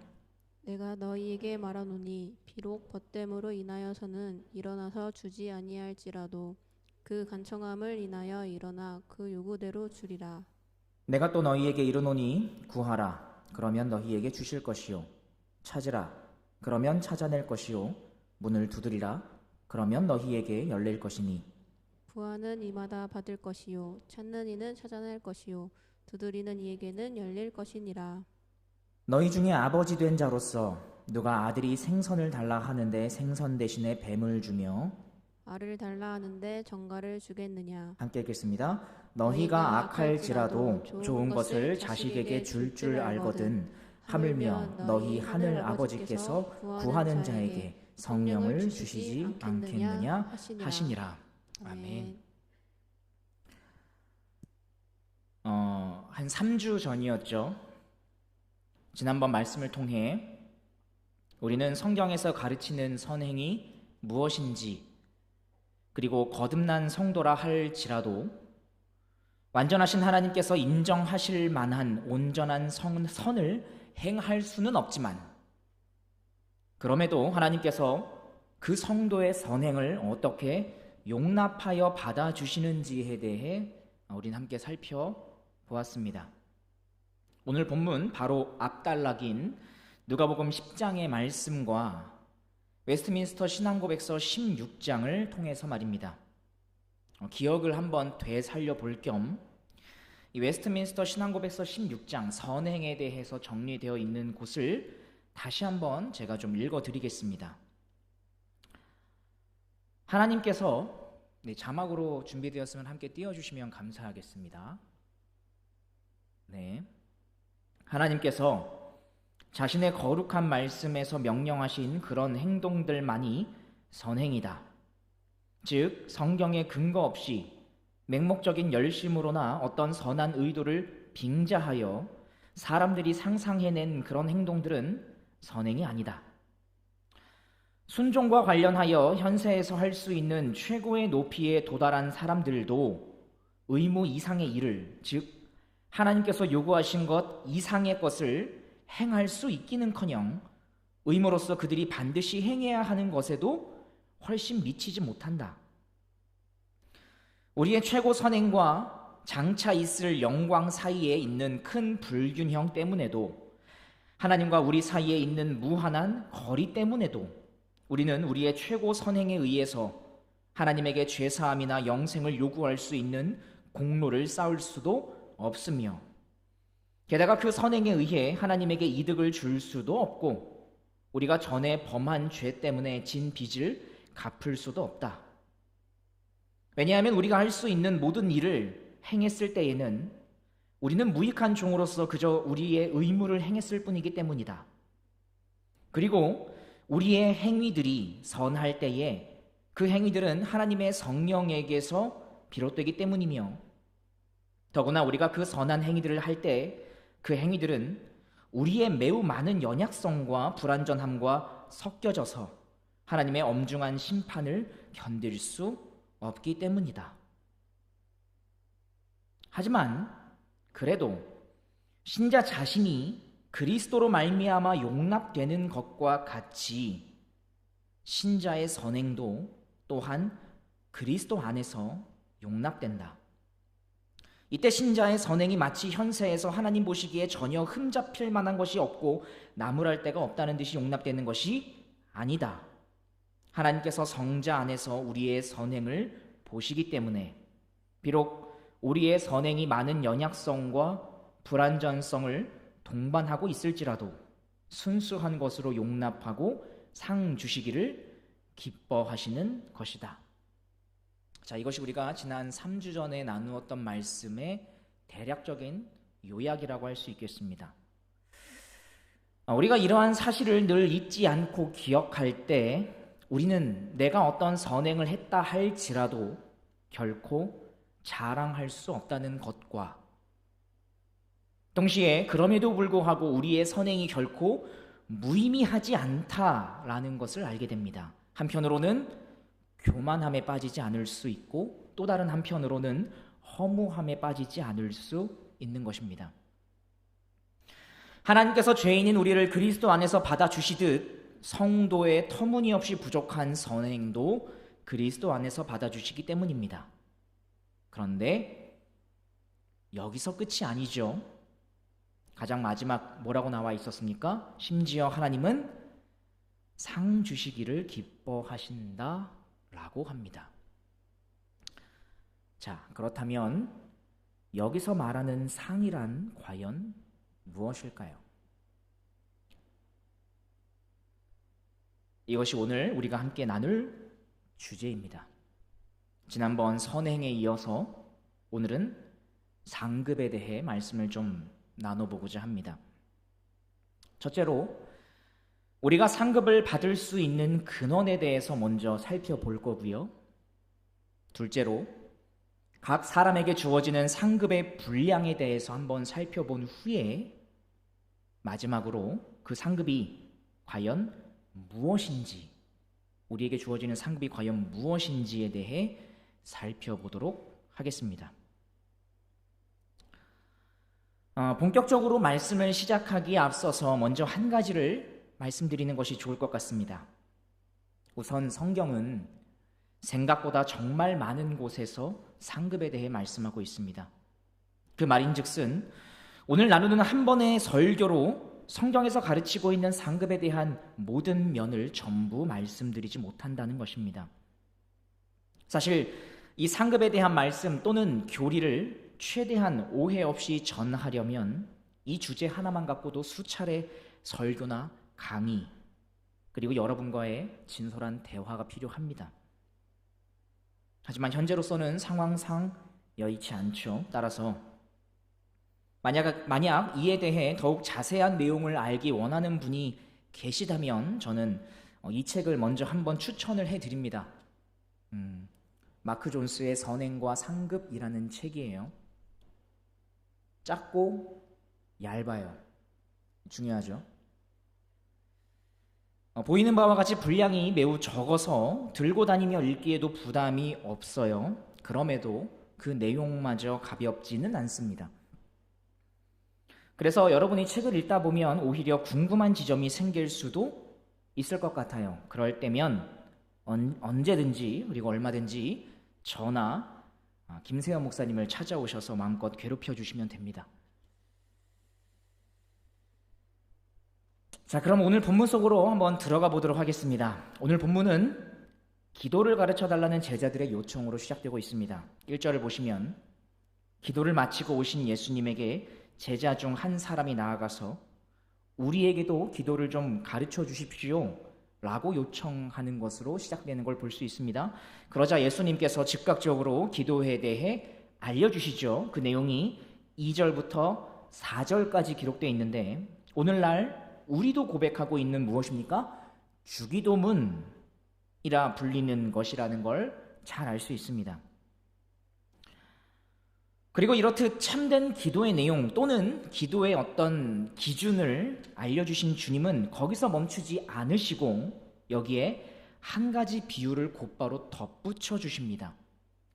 내가 너희에게 말하노니 비록 벗됨으로 인하여서는 일어나서 주지 아니할지라도 그 간청함을 인하여 일어나 그 요구대로 주리라. 내가 또 너희에게 이르노니 구하라. 그러면 너희에게 주실 것이요. 찾으라. 그러면 찾아낼 것이요. 문을 두드리라. 그러면 너희에게 열릴 것이니. 구하는 이마다 받을 것이요 찾는 이는 찾아낼 것이요 두드리는 이에게는 열릴 것이니라. 너희 중에 아버지 된 자로서 누가 아들이 생선을 달라 하는데 생선 대신에 뱀을 주며 알을 달라 하는데 정갈을 주겠느냐. 함께 읽겠습니다. 너희가 악할지라도 좋은 것을 자식에게 줄 줄 알거든 하물며 너희 하늘 아버지께서 구하는 자에게 성령을 주시지 않겠느냐 하시니라. 아멘. 한 3주 전이었죠. 지난번 말씀을 통해 우리는 성경에서 가르치는 선행이 무엇인지, 그리고 거듭난 성도라 할지라도 완전하신 하나님께서 인정하실 만한 온전한 선을 행할 수는 없지만, 그럼에도 하나님께서 그 성도의 선행을 어떻게 용납하여 받아주시는지에 대해 우리는 함께 살펴보았습니다. 오늘 본문 바로 앞단락인 누가복음 10장의 말씀과 웨스트민스터 신앙고백서 16장을 통해서 말입니다. 기억을 한번 되살려 볼 겸 이 웨스트민스터 신앙고백서 16장 선행에 대해서 정리되어 있는 곳을 다시 한번 제가 좀 읽어드리겠습니다. 하나님께서 자막으로 준비되었으면 함께 띄워주시면 감사하겠습니다. 네, 하나님께서 자신의 거룩한 말씀에서 명령하신 그런 행동들만이 선행이다. 즉 성경에 근거 없이 맹목적인 열심으로나 어떤 선한 의도를 빙자하여 사람들이 상상해낸 그런 행동들은 선행이 아니다. 순종과 관련하여 현세에서 할 수 있는 최고의 높이에 도달한 사람들도 의무 이상의 일을, 즉 하나님께서 요구하신 것 이상의 것을 행할 수 있기는커녕 의무로서 그들이 반드시 행해야 하는 것에도 훨씬 미치지 못한다. 우리의 최고 선행과 장차 있을 영광 사이에 있는 큰 불균형 때문에도, 하나님과 우리 사이에 있는 무한한 거리 때문에도 우리는 우리의 최고 선행에 의해서 하나님에게 죄사함이나 영생을 요구할 수 있는 공로를 쌓을 수도 없으며, 게다가 그 선행에 의해 하나님에게 이득을 줄 수도 없고, 우리가 전에 범한 죄 때문에 진 빚을 갚을 수도 없다. 왜냐하면 우리가 할 수 있는 모든 일을 행했을 때에는 우리는 무익한 종으로서 그저 우리의 의무를 행했을 뿐이기 때문이다. 그리고 우리의 행위들이 선할 때에 그 행위들은 하나님의 성령에게서 비롯되기 때문이며, 더구나 우리가 그 선한 행위들을 할 때 그 행위들은 우리의 매우 많은 연약성과 불완전함과 섞여져서 하나님의 엄중한 심판을 견딜 수 없기 때문이다. 하지만 그래도 신자 자신이 그리스도로 말미암아 용납되는 것과 같이 신자의 선행도 또한 그리스도 안에서 용납된다. 이때 신자의 선행이 마치 현세에서 하나님 보시기에 전혀 흠잡힐 만한 것이 없고 나무랄 데가 없다는 듯이 용납되는 것이 아니다. 하나님께서 성자 안에서 우리의 선행을 보시기 때문에 비록 우리의 선행이 많은 연약성과 불완전성을 동반하고 있을지라도 순수한 것으로 용납하고 상 주시기를 기뻐하시는 것이다. 자, 이것이 우리가 지난 3주 전에 나누었던 말씀의 대략적인 요약이라고 할 수 있겠습니다. 우리가 이러한 사실을 늘 잊지 않고 기억할 때 우리는 내가 어떤 선행을 했다 할지라도 결코 자랑할 수 없다는 것과 동시에 그럼에도 불구하고 우리의 선행이 결코 무의미하지 않다라는 것을 알게 됩니다. 한편으로는 교만함에 빠지지 않을 수 있고 또 다른 한편으로는 허무함에 빠지지 않을 수 있는 것입니다. 하나님께서 죄인인 우리를 그리스도 안에서 받아주시듯 성도의 터무니없이 부족한 선행도 그리스도 안에서 받아주시기 때문입니다. 그런데 여기서 끝이 아니죠. 가장 마지막 뭐라고 나와 있었습니까? 심지어 하나님은 상 주시기를 기뻐하신다 라고 합니다. 자, 그렇다면 여기서 말하는 상이란 과연 무엇일까요? 이것이 오늘 우리가 함께 나눌 주제입니다. 지난번 선행에 이어서 오늘은 상급에 대해 말씀을 좀 나눠보고자 합니다. 첫째로 우리가 상급을 받을 수 있는 근원에 대해서 먼저 살펴볼 거고요. 둘째로 각 사람에게 주어지는 상급의 분량에 대해서 한번 살펴본 후에 마지막으로 그 상급이 과연 무엇인지, 우리에게 주어지는 상급이 과연 무엇인지에 대해 살펴보도록 하겠습니다. 본격적으로 말씀을 시작하기에 앞서서 먼저 한 가지를 말씀드리는 것이 좋을 것 같습니다. 우선 성경은 생각보다 정말 많은 곳에서 상급에 대해 말씀하고 있습니다. 그 말인즉슨 오늘 나누는 한 번의 설교로 성경에서 가르치고 있는 상급에 대한 모든 면을 전부 말씀드리지 못한다는 것입니다. 사실 이 상급에 대한 말씀 또는 교리를 최대한 오해 없이 전하려면 이 주제 하나만 갖고도 수차례 설교나 강의, 그리고 여러분과의 진솔한 대화가 필요합니다. 하지만 현재로서는 상황상 여의치 않죠. 따라서 만약 이에 대해 더욱 자세한 내용을 알기 원하는 분이 계시다면 저는 이 책을 먼저 한번 추천을 해드립니다. 마크 존스의 선행과 상급이라는 책이에요. 작고 얇아요. 중요하죠. 보이는 바와 같이 분량이 매우 적어서 들고 다니며 읽기에도 부담이 없어요. 그럼에도 그 내용마저 가볍지는 않습니다. 그래서 여러분이 책을 읽다 보면 오히려 궁금한 지점이 생길 수도 있을 것 같아요. 그럴 때면 언제든지 그리고 얼마든지 저나 김세현 목사님을 찾아오셔서 마음껏 괴롭혀 주시면 됩니다. 자, 그럼 오늘 본문 속으로 한번 들어가 보도록 하겠습니다. 오늘 본문은 기도를 가르쳐 달라는 제자들의 요청으로 시작되고 있습니다. 1절을 보시면 기도를 마치고 오신 예수님에게 제자 중 한 사람이 나아가서 우리에게도 기도를 좀 가르쳐 주십시오 라고 요청하는 것으로 시작되는 걸 볼 수 있습니다. 그러자 예수님께서 즉각적으로 기도에 대해 알려주시죠. 그 내용이 2절부터 4절까지 기록되어 있는데 오늘날 우리도 고백하고 있는 무엇입니까? 주기도문이라 불리는 것이라는 걸 잘 알 수 있습니다. 그리고 이렇듯 참된 기도의 내용 또는 기도의 어떤 기준을 알려주신 주님은 거기서 멈추지 않으시고 여기에 한 가지 비유를 곧바로 덧붙여 주십니다.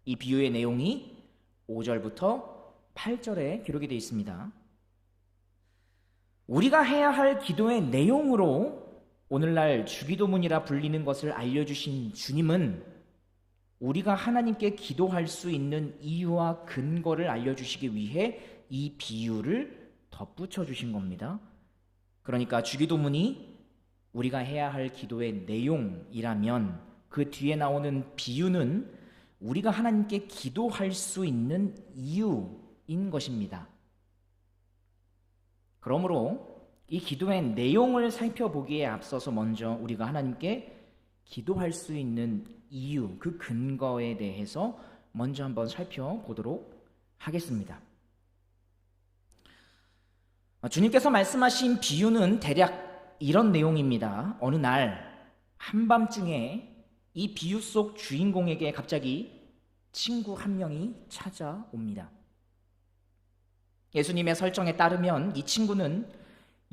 이 비유의 내용이 5절부터 8절에 기록이 되어 있습니다. 우리가 해야 할 기도의 내용으로 오늘날 주기도문이라 불리는 것을 알려주신 주님은 우리가 하나님께 기도할 수 있는 이유와 근거를 알려주시기 위해 이 비유를 덧붙여 주신 겁니다. 그러니까 주기도문이 우리가 해야 할 기도의 내용이라면 그 뒤에 나오는 비유는 우리가 하나님께 기도할 수 있는 이유인 것입니다. 그러므로 이 기도의 내용을 살펴보기에 앞서서 먼저 우리가 하나님께 기도할 수 있는 이유, 그 근거에 대해서 먼저 한번 살펴보도록 하겠습니다. 주님께서 말씀하신 비유는 대략 이런 내용입니다. 어느 날 한밤중에 이 비유 속 주인공에게 갑자기 친구 한 명이 찾아옵니다. 예수님의 설정에 따르면 이 친구는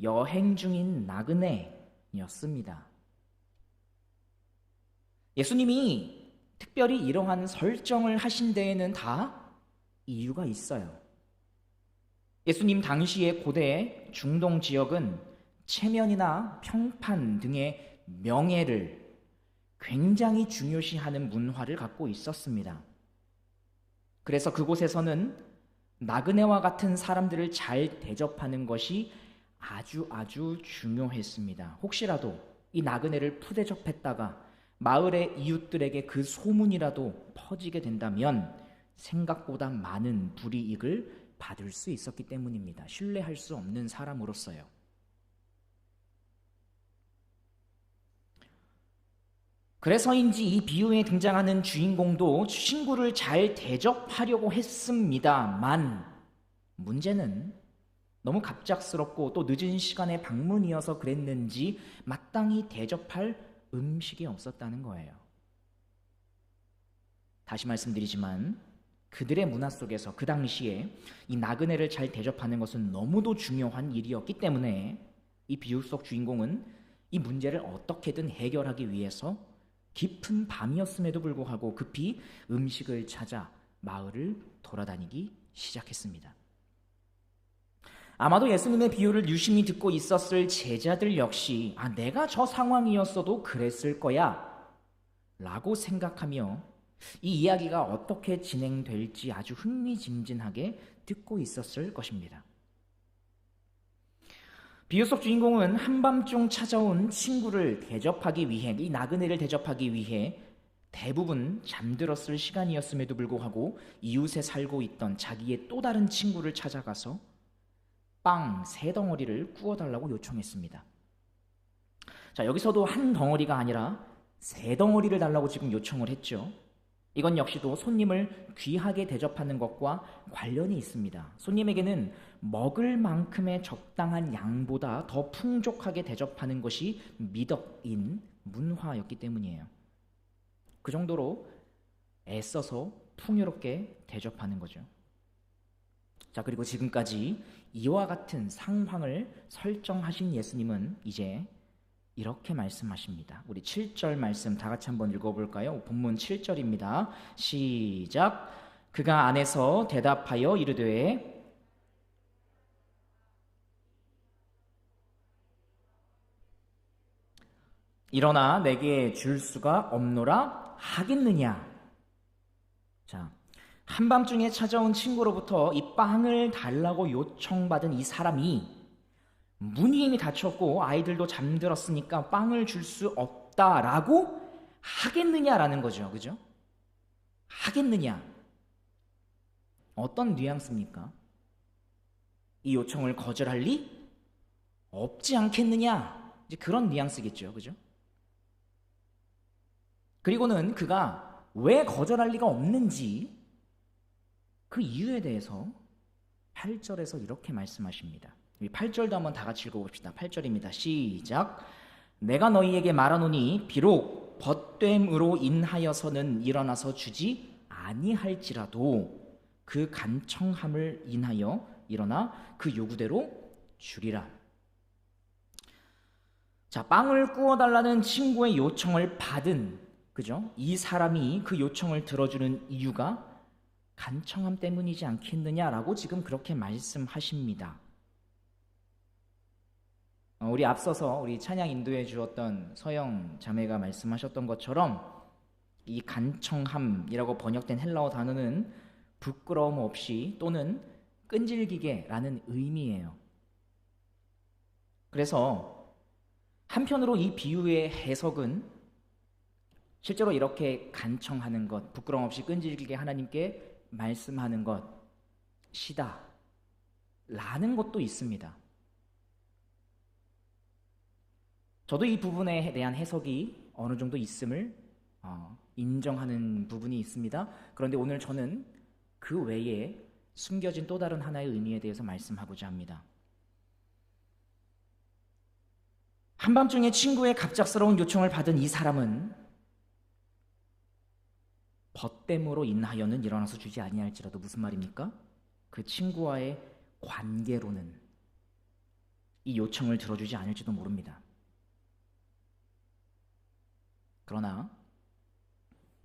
여행 중인 나그네였습니다. 예수님이 특별히 이러한 설정을 하신 데에는 다 이유가 있어요. 예수님 당시의 고대 중동 지역은 체면이나 평판 등의 명예를 굉장히 중요시하는 문화를 갖고 있었습니다. 그래서 그곳에서는 나그네와 같은 사람들을 잘 대접하는 것이 아주 중요했습니다. 혹시라도 이 나그네를 푸대접했다가 마을의 이웃들에게 그 소문이라도 퍼지게 된다면 생각보다 많은 불이익을 받을 수 있었기 때문입니다. 신뢰할 수 없는 사람으로서요. 그래서인지 이 비유에 등장하는 주인공도 친구를 잘 대접하려고 했습니다만 문제는 너무 갑작스럽고 또 늦은 시간에 방문이어서 그랬는지 마땅히 대접할 음식이 없었다는 거예요. 다시 말씀드리지만 그들의 문화 속에서 그 당시에 이 나그네를 잘 대접하는 것은 너무도 중요한 일이었기 때문에 이 비유 속 주인공은 이 문제를 어떻게든 해결하기 위해서 깊은 밤이었음에도 불구하고 급히 음식을 찾아 마을을 돌아다니기 시작했습니다. 아마도 예수님의 비유를 유심히 듣고 있었을 제자들 역시 내가 저 상황이었어도 그랬을 거야 라고 생각하며 이 이야기가 어떻게 진행될지 아주 흥미진진하게 듣고 있었을 것입니다. 비유 속 주인공은 한밤중 찾아온 친구를 대접하기 위해, 이 나그네를 대접하기 위해 대부분 잠들었을 시간이었음에도 불구하고 이웃에 살고 있던 자기의 또 다른 친구를 찾아가서 빵 3덩어리를 구워달라고 요청했습니다. 자, 여기서도 한 덩어리가 아니라 3덩어리를 달라고 지금 요청을 했죠. 이건 역시도 손님을 귀하게 대접하는 것과 관련이 있습니다. 손님에게는 먹을 만큼의 적당한 양보다 더 풍족하게 대접하는 것이 미덕인 문화였기 때문이에요. 그 정도로 애써서 풍요롭게 대접하는 거죠. 자, 그리고 지금까지 이와 같은 상황을 설정하신 예수님은 이제 이렇게 말씀하십니다. 우리 7절 말씀 다 같이 한번 읽어볼까요? 본문 7절입니다. 시작. 그가 안에서 대답하여 이르되 일어나 내게 줄 수가 없노라 하겠느냐. 자, 한밤중에 찾아온 친구로부터 이 빵을 달라고 요청받은 이 사람이 문이 이미 닫혔고 아이들도 잠들었으니까 빵을 줄 수 없다라고 하겠느냐라는 거죠. 그죠? 하겠느냐. 어떤 뉘앙스입니까? 이 요청을 거절할 리 없지 않겠느냐. 이제 그런 뉘앙스겠죠. 그죠? 그리고는 그가 왜 거절할 리가 없는지 그 이유에 대해서 8절에서 이렇게 말씀하십니다. 8절도 한번 다 같이 읽어봅시다. 8절입니다. 시작. 내가 너희에게 말하노니 비록 벗됨으로 인하여서는 일어나서 주지 아니할지라도 그 간청함을 인하여 일어나 그 요구대로 주리라. 자, 빵을 구워달라는 친구의 요청을 받은, 그죠? 이 사람이 그 요청을 들어주는 이유가 간청함 때문이지 않겠느냐라고 지금 그렇게 말씀하십니다. 우리 앞서서 우리 찬양 인도해 주었던 서영 자매가 말씀하셨던 것처럼 이 간청함이라고 번역된 헬라어 단어는 부끄러움 없이 또는 끈질기게라는 의미예요. 그래서 한편으로 이 비유의 해석은 실제로 이렇게 간청하는 것, 부끄러움 없이 끈질기게 하나님께 말씀하는 것이다 라는 것도 있습니다. 저도 이 부분에 대한 해석이 어느 정도 있음을 인정하는 부분이 있습니다. 그런데 오늘 저는 그 외에 숨겨진 또 다른 하나의 의미에 대해서 말씀하고자 합니다. 한밤중에 친구의 갑작스러운 요청을 받은 이 사람은 벗됨으로 인하여는 일어나서 주지 아니할지라도 무슨 말입니까? 그 친구와의 관계로는 이 요청을 들어주지 않을지도 모릅니다. 그러나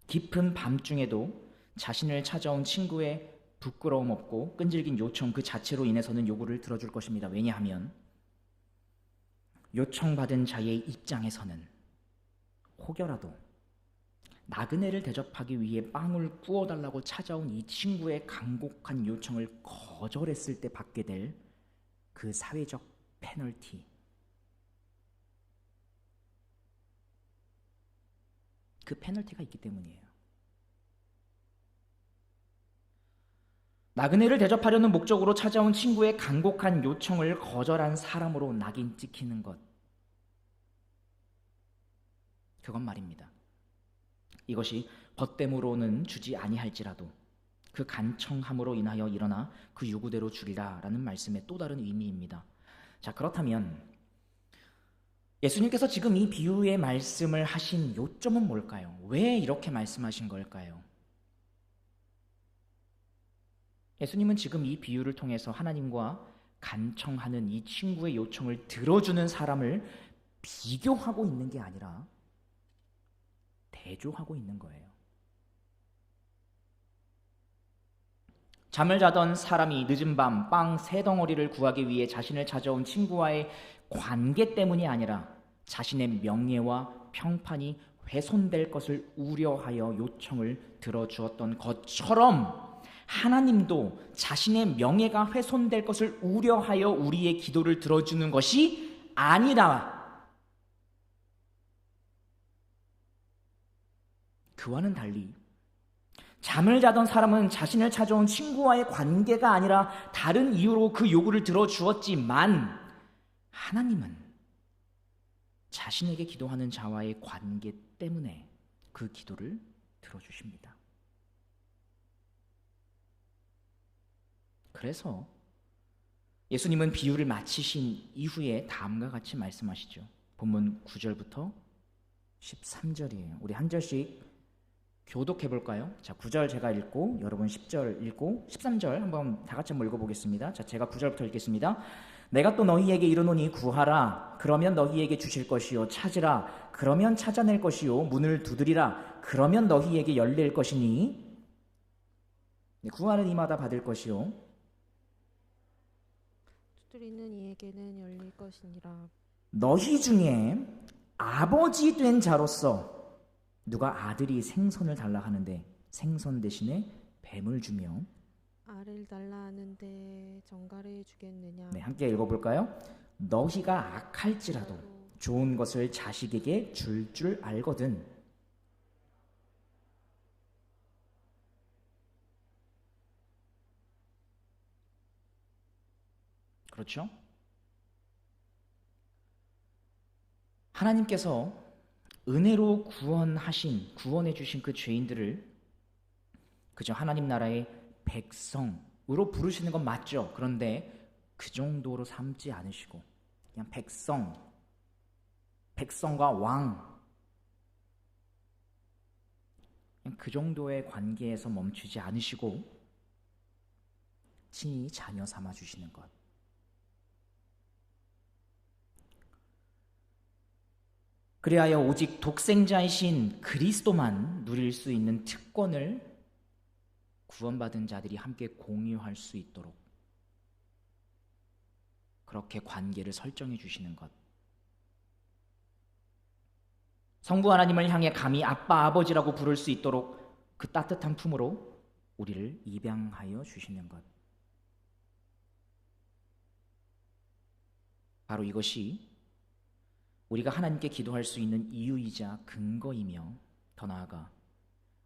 깊은 밤중에도 자신을 찾아온 친구의 부끄러움 없고 끈질긴 요청 그 자체로 인해서는 요구를 들어줄 것입니다. 왜냐하면 요청받은 자의 입장에서는 혹여라도 나그네를 대접하기 위해 빵을 구워달라고 찾아온 이 친구의 간곡한 요청을 거절했을 때 받게 될 그 사회적 페널티, 그 페널티가 있기 때문이에요. 나그네를 대접하려는 목적으로 찾아온 친구의 간곡한 요청을 거절한 사람으로 낙인 찍히는 것, 그건 말입니다. 이것이 벗됨으로는 주지 아니할지라도 그 간청함으로 인하여 일어나 그 요구대로 주리라 라는 말씀의 또 다른 의미입니다. 자, 그렇다면 예수님께서 지금 이 비유의 말씀을 하신 요점은 뭘까요? 왜 이렇게 말씀하신 걸까요? 예수님은 지금 이 비유를 통해서 하나님과 간청하는 이 친구의 요청을 들어주는 사람을 비교하고 있는 게 아니라 대조하고 있는 거예요. 잠을 자던 사람이 늦은 밤 빵 3덩어리를 구하기 위해 자신을 찾아온 친구와의 관계 때문이 아니라 자신의 명예와 평판이 훼손될 것을 우려하여 요청을 들어주었던 것처럼 하나님도 자신의 명예가 훼손될 것을 우려하여 우리의 기도를 들어주는 것이 아니라 그와는 달리 잠을 자던 사람은 자신을 찾아온 친구와의 관계가 아니라 다른 이유로 그 요구를 들어주었지만 하나님은 자신에게 기도하는 자와의 관계 때문에 그 기도를 들어주십니다. 그래서 예수님은 비유를 마치신 이후에 다음과 같이 말씀하시죠. 본문 9절부터 13절이에요. 우리 한 절씩 교독해 볼까요? 자, 9절 제가 읽고 여러분 10절 읽고 13절 한번 다 같이 한번 읽어보겠습니다. 자, 제가 9절부터 읽겠습니다. 내가 또 너희에게 이르노니 구하라 그러면 너희에게 주실 것이요 찾으라 그러면 찾아낼 것이요 문을 두드리라 그러면 너희에게 열릴 것이니 구하는 이마다 받을 것이요 두드리는 이에게는 열릴 것이니라. 너희 중에 아버지 된 자로서 누가 아들이 생선을 달라 하는데 생선 대신에 뱀을 주며 알을 달라 하는데 정갈을 주겠느냐. 네, 함께 읽어볼까요? 너희가 악할지라도 좋은 것을 자식에게 줄 알거든. 그렇죠? 하나님께서 은혜로 구원해 주신 그 죄인들을 그저 하나님 나라의 백성으로 부르시는 건 맞죠. 그런데 그 정도로 삼지 않으시고 그냥 백성과 왕 그냥 그 정도의 관계에서 멈추지 않으시고 친히 자녀 삼아 주시는 것. 그리하여 오직 독생자이신 그리스도만 누릴 수 있는 특권을 구원받은 자들이 함께 공유할 수 있도록 그렇게 관계를 설정해 주시는 것. 성부 하나님을 향해 감히 아빠 아버지라고 부를 수 있도록 그 따뜻한 품으로 우리를 입양하여 주시는 것. 바로 이것이 우리가 하나님께 기도할 수 있는 이유이자 근거이며 더 나아가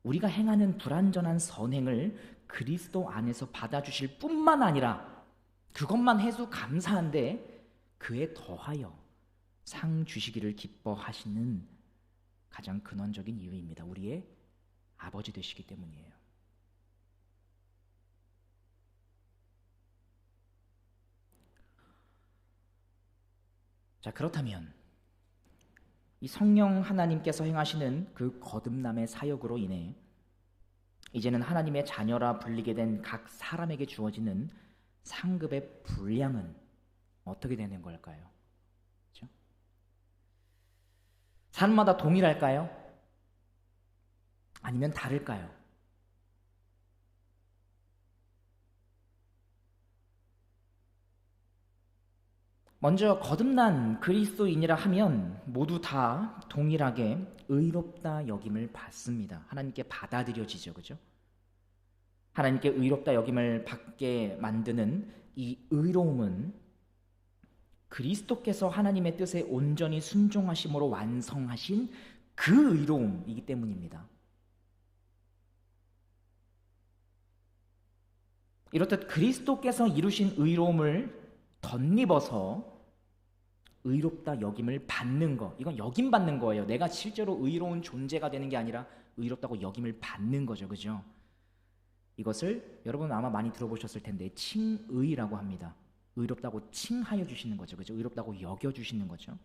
우리가 행하는 불완전한 선행을 그리스도 안에서 받아주실 뿐만 아니라 그것만 해도 감사한데 그에 더하여 상 주시기를 기뻐하시는 가장 근원적인 이유입니다. 우리의 아버지 되시기 때문이에요. 자, 그렇다면 이 성령 하나님께서 행하시는 그 거듭남의 사역으로 인해 이제는 하나님의 자녀라 불리게 된 각 사람에게 주어지는 상급의 분량은 어떻게 되는 걸까요? 그렇죠? 사람마다 동일할까요? 아니면 다를까요? 먼저 거듭난 그리스도인이라 하면 모두 다 동일하게 의롭다 여김을 받습니다. 하나님께 받아들여지죠. 그죠? 하나님께 의롭다 여김을 받게 만드는 이 의로움은 그리스도께서 하나님의 뜻에 온전히 순종하심으로 완성하신 그 의로움이기 때문입니다. 이렇듯 그리스도께서 이루신 의로움을 덧입어서 의롭다 여김을 받는 것, 이건 여김 받는 거예요. 내가 실제로 의로운 존재가 되는 게 아니라 의롭다고 여김을 받는 거죠. 그죠? 이것을 여러분 아마 많이 들어보셨을 텐데 칭의라고 합니다. 의롭다고 칭하여 주시는 거죠. 그죠? 의롭다고 여겨 주시는 거죠.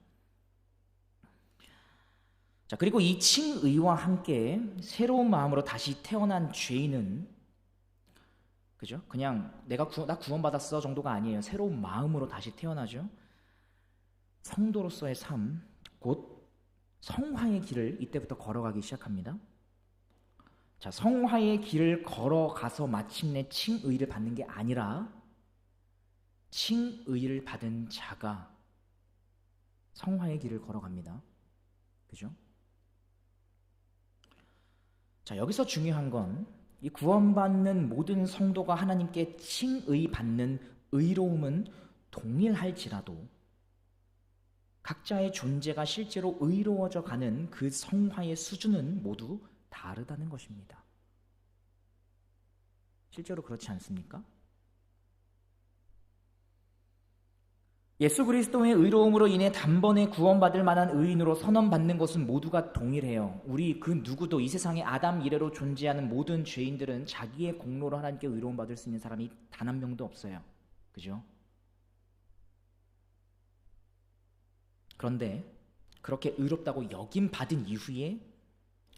자, 그리고 이 칭의와 함께 새로운 마음으로 다시 태어난 죄인은, 그죠? 그냥 나 구원받았어 정도가 아니에요. 새로운 마음으로 다시 태어나죠. 성도로서의 삶, 곧 성화의 길을 이때부터 걸어가기 시작합니다. 자, 성화의 길을 걸어가서 마침내 칭의를 받는 게 아니라 칭의를 받은 자가 성화의 길을 걸어갑니다. 그죠? 자, 여기서 중요한 건 이 구원받는 모든 성도가 하나님께 칭의 받는 의로움은 동일할지라도 각자의 존재가 실제로 의로워져 가는 그 성화의 수준은 모두 다르다는 것입니다. 실제로 그렇지 않습니까? 예수 그리스도의 의로움으로 인해 단번에 구원받을 만한 의인으로 선언받는 것은 모두가 동일해요. 우리 그 누구도 이 세상에 아담 이래로 존재하는 모든 죄인들은 자기의 공로로 하나님께 의로움 받을 수 있는 사람이 단 한 명도 없어요. 그죠? 그런데 그렇게 의롭다고 여김 받은 이후에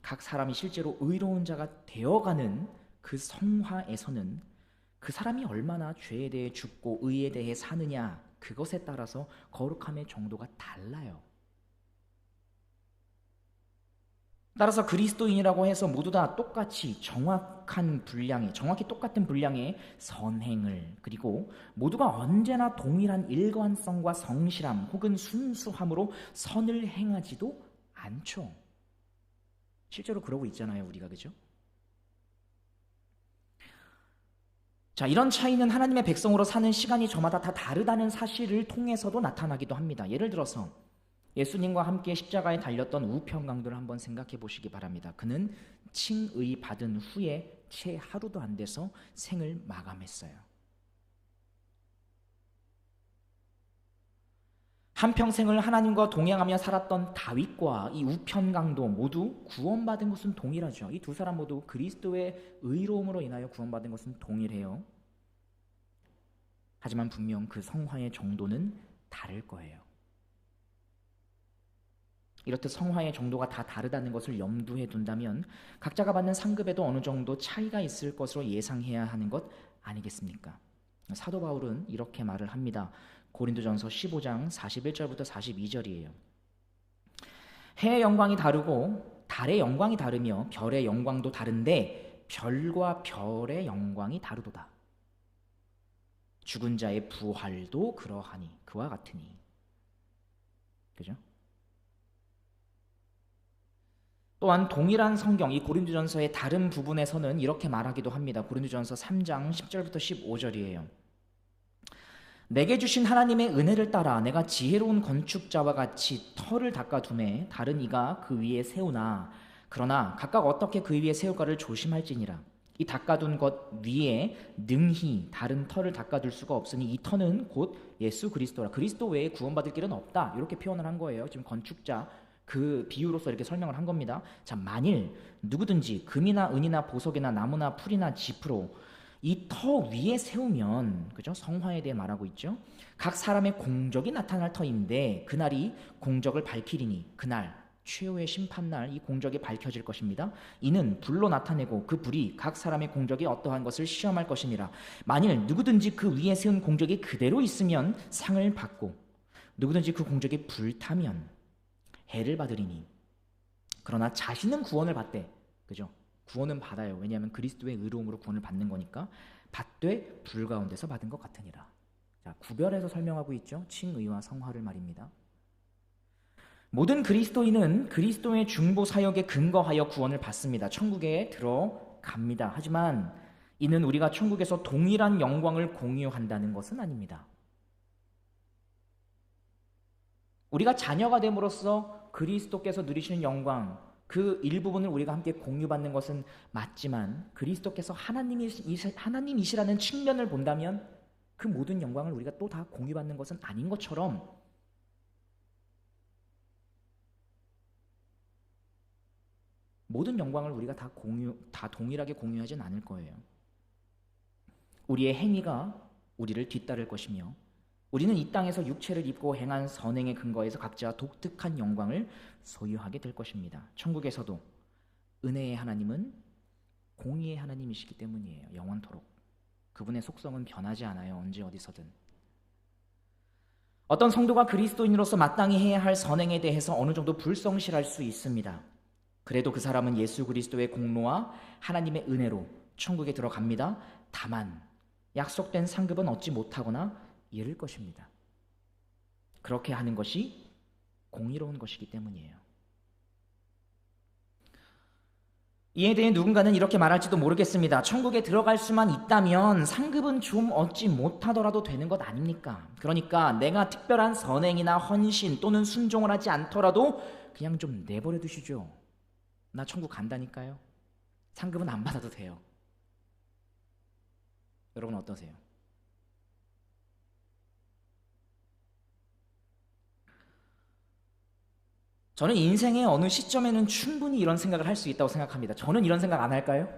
각 사람이 실제로 의로운 자가 되어가는 그 성화에서는 그 사람이 얼마나 죄에 대해 죽고 의에 대해 사느냐, 그것에 따라서 거룩함의 정도가 달라요. 따라서 그리스도인이라고 해서 모두 다 똑같이 정확히 똑같은 분량의 선행을, 그리고 모두가 언제나 동일한 일관성과 성실함 혹은 순수함으로 선을 행하지도 않죠. 실제로 그러고 있잖아요, 우리가. 그죠? 자, 이런 차이는 하나님의 백성으로 사는 시간이 저마다 다 다르다는 사실을 통해서도 나타나기도 합니다. 예를 들어서 예수님과 함께 십자가에 달렸던 우편강도를 한번 생각해 보시기 바랍니다. 그는 칭의 받은 후에 채 하루도 안 돼서 생을 마감했어요. 한평생을 하나님과 동행하며 살았던 다윗과 이 우편강도 모두 구원받은 것은 동일하죠. 이 두 사람 모두 그리스도의 의로움으로 인하여 구원받은 것은 동일해요. 하지만 분명 그 성화의 정도는 다를 거예요. 이렇듯 성화의 정도가 다 다르다는 것을 염두에 둔다면 각자가 받는 상급에도 어느 정도 차이가 있을 것으로 예상해야 하는 것 아니겠습니까? 사도 바울은 이렇게 말을 합니다. 고린도전서 15장 41절부터 42절이에요. 해의 영광이 다르고 달의 영광이 다르며 별의 영광도 다른데 별과 별의 영광이 다르도다. 죽은 자의 부활도 그러하니 그와 같으니. 그죠? 또한 동일한 성경, 이 고린도전서의 다른 부분에서는 이렇게 말하기도 합니다. 고린도전서 3장 10절부터 15절이에요. 내게 주신 하나님의 은혜를 따라 내가 지혜로운 건축자와 같이 터를 닦아두매 다른 이가 그 위에 세우나 그러나 각각 어떻게 그 위에 세울까를 조심할지니라. 이 닦아둔 것 위에 능히 다른 터를 닦아둘 수가 없으니 이 터는 곧 예수 그리스도라. 그리스도 외에 구원받을 길은 없다. 이렇게 표현을 한 거예요. 지금 건축자 그 비유로서 이렇게 설명을 한 겁니다. 자, 만일 누구든지 금이나 은이나 보석이나 나무나 풀이나 짚으로 이 터 위에 세우면, 그죠? 성화에 대해 말하고 있죠. 각 사람의 공적이 나타날 터인데 그날이 공적을 밝히리니 그날 최후의 심판날 이 공적이 밝혀질 것입니다. 이는 불로 나타내고 그 불이 각 사람의 공적이 어떠한 것을 시험할 것이니라. 만일 누구든지 그 위에 세운 공적이 그대로 있으면 상을 받고 누구든지 그 공적이 불타면 해를 받으리니 그러나 자신은 구원을 받되, 그죠? 구원은 받아요. 왜냐하면 그리스도의 의로움으로 구원을 받는 거니까 받되 불 가운데서 받은 것 같으니라. 자, 구별해서 설명하고 있죠. 칭의와 성화를 말입니다. 모든 그리스도인은 그리스도의 중보 사역에 근거하여 구원을 받습니다. 천국에 들어갑니다. 하지만 이는 우리가 천국에서 동일한 영광을 공유한다는 것은 아닙니다. 우리가 자녀가 됨으로써 그리스도께서 누리시는 영광, 그 일부분을 우리가 함께 공유받는 것은 맞지만 그리스도께서 하나님이시라는 측면을 본다면 그 모든 영광을 우리가 또 다 공유받는 것은 아닌 것처럼 모든 영광을 우리가 다 동일하게 공유하진 않을 거예요. 우리의 행위가 우리를 뒤따를 것이며 우리는 이 땅에서 육체를 입고 행한 선행의 근거에서 각자 독특한 영광을 소유하게 될 것입니다. 천국에서도 은혜의 하나님은 공의의 하나님이시기 때문이에요. 영원토록. 그분의 속성은 변하지 않아요. 언제 어디서든. 어떤 성도가 그리스도인으로서 마땅히 해야 할 선행에 대해서 어느 정도 불성실할 수 있습니다. 그래도 그 사람은 예수 그리스도의 공로와 하나님의 은혜로 천국에 들어갑니다. 다만 약속된 상급은 얻지 못하거나 잃을 것입니다. 그렇게 하는 것이 공의로운 것이기 때문이에요. 이에 대해 누군가는 이렇게 말할지도 모르겠습니다. 천국에 들어갈 수만 있다면 상급은 좀 얻지 못하더라도 되는 것 아닙니까? 그러니까 내가 특별한 선행이나 헌신 또는 순종을 하지 않더라도 그냥 좀 내버려 두시죠. 나 천국 간다니까요. 상급은 안 받아도 돼요. 여러분 어떠세요? 저는 인생의 어느 시점에는 충분히 이런 생각을 할 수 있다고 생각합니다. 저는 이런 생각 안 할까요?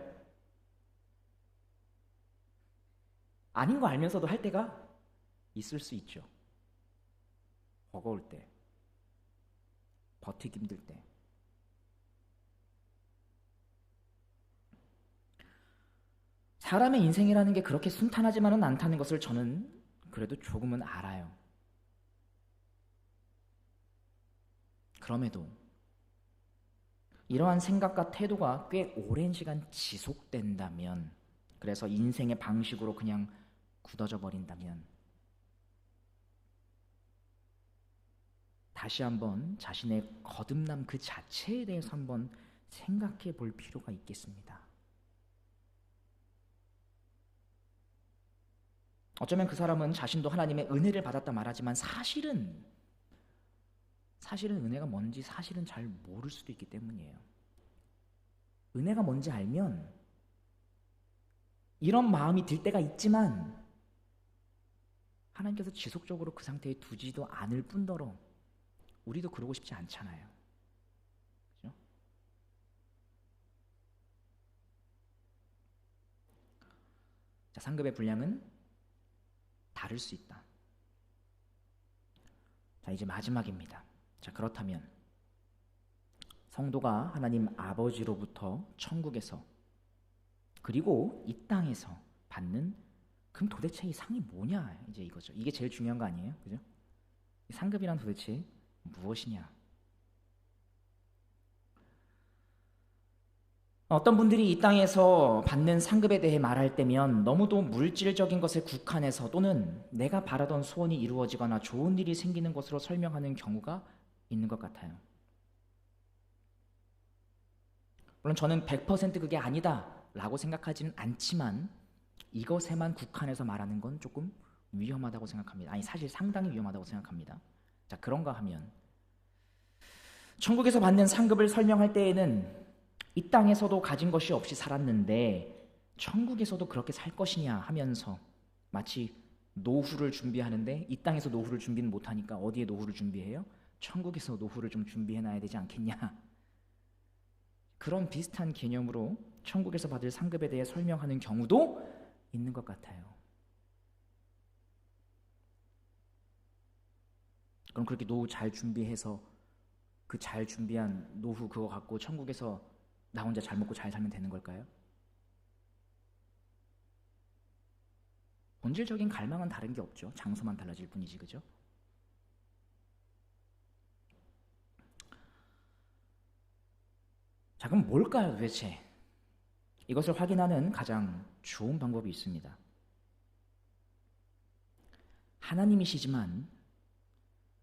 아닌 거 알면서도 할 때가 있을 수 있죠. 버거울 때, 버티기 힘들 때. 사람의 인생이라는 게 그렇게 순탄하지만은 않다는 것을 저는 그래도 조금은 알아요. 그럼에도 이러한 생각과 태도가 꽤 오랜 시간 지속된다면, 그래서 인생의 방식으로 그냥 굳어져 버린다면 다시 한번 자신의 거듭남 그 자체에 대해서 한번 생각해 볼 필요가 있겠습니다. 어쩌면 그 사람은 자신도 하나님의 은혜를 받았다 말하지만 사실은 은혜가 뭔지 사실은 잘 모를 수도 있기 때문이에요. 은혜가 뭔지 알면 이런 마음이 들 때가 있지만 하나님께서 지속적으로 그 상태에 두지도 않을 뿐더러 우리도 그러고 싶지 않잖아요. 그렇죠? 자, 상급의 분량은 다를 수 있다. 자, 이제 마지막입니다. 자, 그렇다면 성도가 하나님 아버지로부터 천국에서 그리고 이 땅에서 받는 그럼 도대체 이 상이 뭐냐, 이제 이거죠. 이게 제일 중요한 거 아니에요? 그죠? 이 상급이란 도대체 무엇이냐? 어떤 분들이 이 땅에서 받는 상급에 대해 말할 때면 너무도 물질적인 것에 국한해서 또는 내가 바라던 소원이 이루어지거나 좋은 일이 생기는 것으로 설명하는 경우가 있는 것 같아요. 물론 저는 100% 그게 아니다 라고 생각하지는 않지만 이것에만 국한해서 말하는 건 조금 위험하다고 생각합니다. 아니, 사실 상당히 위험하다고 생각합니다. 자, 그런가 하면 천국에서 받는 상급을 설명할 때에는 이 땅에서도 가진 것이 없이 살았는데 천국에서도 그렇게 살 것이냐 하면서 마치 노후를 준비하는데 이 땅에서 노후를 준비는 못하니까 어디에 노후를 준비해요? 천국에서 노후를 좀 준비해놔야 되지 않겠냐. 그런 비슷한 개념으로 천국에서 받을 상급에 대해 설명하는 경우도 있는 것 같아요. 그럼 그렇게 노후 잘 준비해서 그 잘 준비한 노후 그거 갖고 천국에서 나 혼자 잘 먹고 잘 살면 되는 걸까요? 본질적인 갈망은 다른 게 없죠. 장소만 달라질 뿐이지, 그죠? 자, 그럼 뭘까요, 도대체? 이것을 확인하는 가장 좋은 방법이 있습니다. 하나님이시지만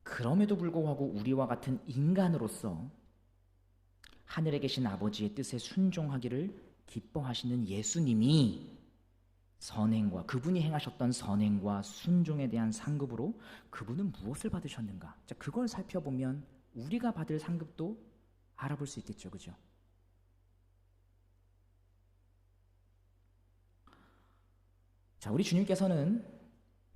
그럼에도 불구하고 우리와 같은 인간으로서 하늘에 계신 아버지의 뜻에 순종하기를 기뻐하시는 예수님이 선행과 그분이 행하셨던 선행과 순종에 대한 상급으로 그분은 무엇을 받으셨는가? 자, 그걸 살펴보면 우리가 받을 상급도 알아볼 수 있겠죠, 그죠? 자, 우리 주님께서는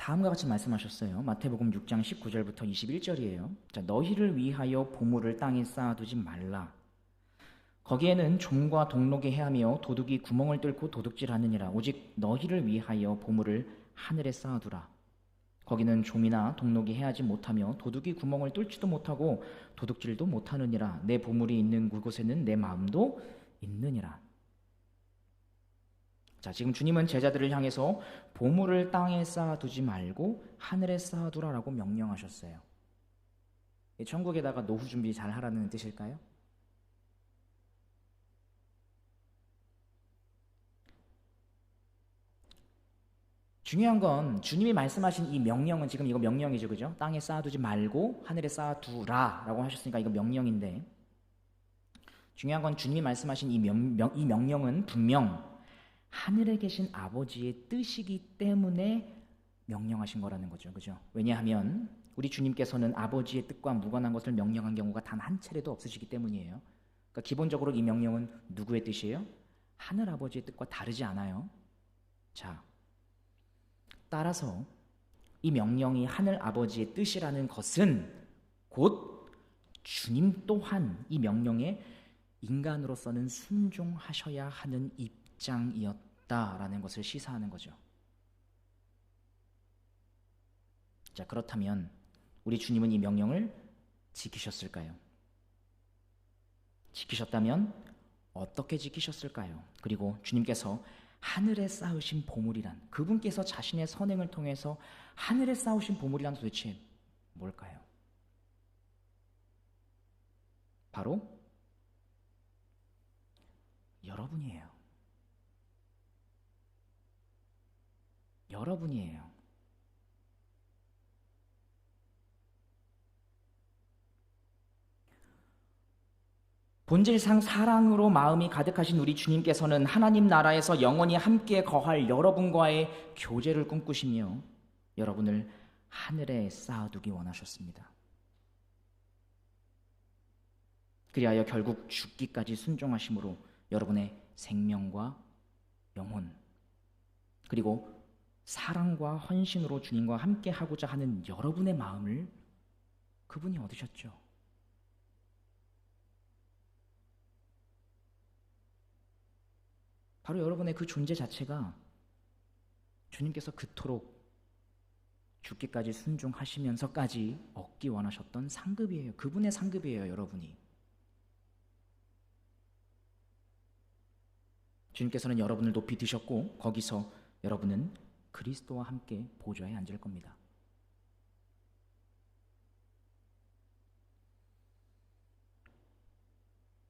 다음과 같이 말씀하셨어요. 마태복음 6장 19절부터 21절이에요. 자, 너희를 위하여 보물을 땅에 쌓아두지 말라. 거기에는 종과 동록이 해하며 도둑이 구멍을 뚫고 도둑질하느니라. 오직 너희를 위하여 보물을 하늘에 쌓아두라. 거기는 좀이나 동록이 해하지 못하며 도둑이 구멍을 뚫지도 못하고 도둑질도 못하느니라. 내 보물이 있는 그곳에는 내 마음도 있느니라. 자, 지금 주님은 제자들을 향해서 보물을 땅에 쌓아두지 말고 하늘에 쌓아두라라고 명령하셨어요. 천국에다가 노후 준비 잘 하라는 뜻일까요? 중요한 건 주님이 말씀하신 이 명령은 지금 이거 명령이죠, 그죠? 땅에 쌓아두지 말고 하늘에 쌓아두라라고 하셨으니까 이거 명령인데, 중요한 건 주님이 말씀하신 이 명령은 분명 하늘에 계신 아버지의 뜻이기 때문에 명령하신 거라는 거죠, 그죠? 왜냐하면 우리 주님께서는 아버지의 뜻과 무관한 것을 명령한 경우가 단 한 차례도 없으시기 때문이에요. 그러니까 기본적으로 이 명령은 누구의 뜻이에요? 하늘 아버지의 뜻과 다르지 않아요. 자, 따라서 이 명령이 하늘 아버지의 뜻이라는 것은 곧 주님 또한 이 명령에 인간으로서는 순종하셔야 하는 입장이었다라는 것을 시사하는 거죠. 자, 그렇다면 우리 주님은 이 명령을 지키셨을까요? 지키셨다면 어떻게 지키셨을까요? 그리고 주님께서 하늘에 쌓으신 보물이란, 그분께서 자신의 선행을 통해서 하늘에 쌓으신 보물이란 도대체 뭘까요? 바로 여러분이에요. 여러분이에요. 본질상 사랑으로 마음이 가득하신 우리 주님께서는 하나님 나라에서 영원히 함께 거할 여러분과의 교제를 꿈꾸시며 여러분을 하늘에 쌓아두기 원하셨습니다. 그리하여 결국 죽기까지 순종하심으로 여러분의 생명과 영혼, 그리고 사랑과 헌신으로 주님과 함께 하고자 하는 여러분의 마음을 그분이 얻으셨죠. 바로 여러분의 그 존재 자체가 주님께서 그토록 죽기까지 순종하시면서까지 얻기 원하셨던 상급이에요. 그분의 상급이에요, 여러분이. 주님께서는 여러분을 높이 드셨고 거기서 여러분은 그리스도와 함께 보좌에 앉을 겁니다.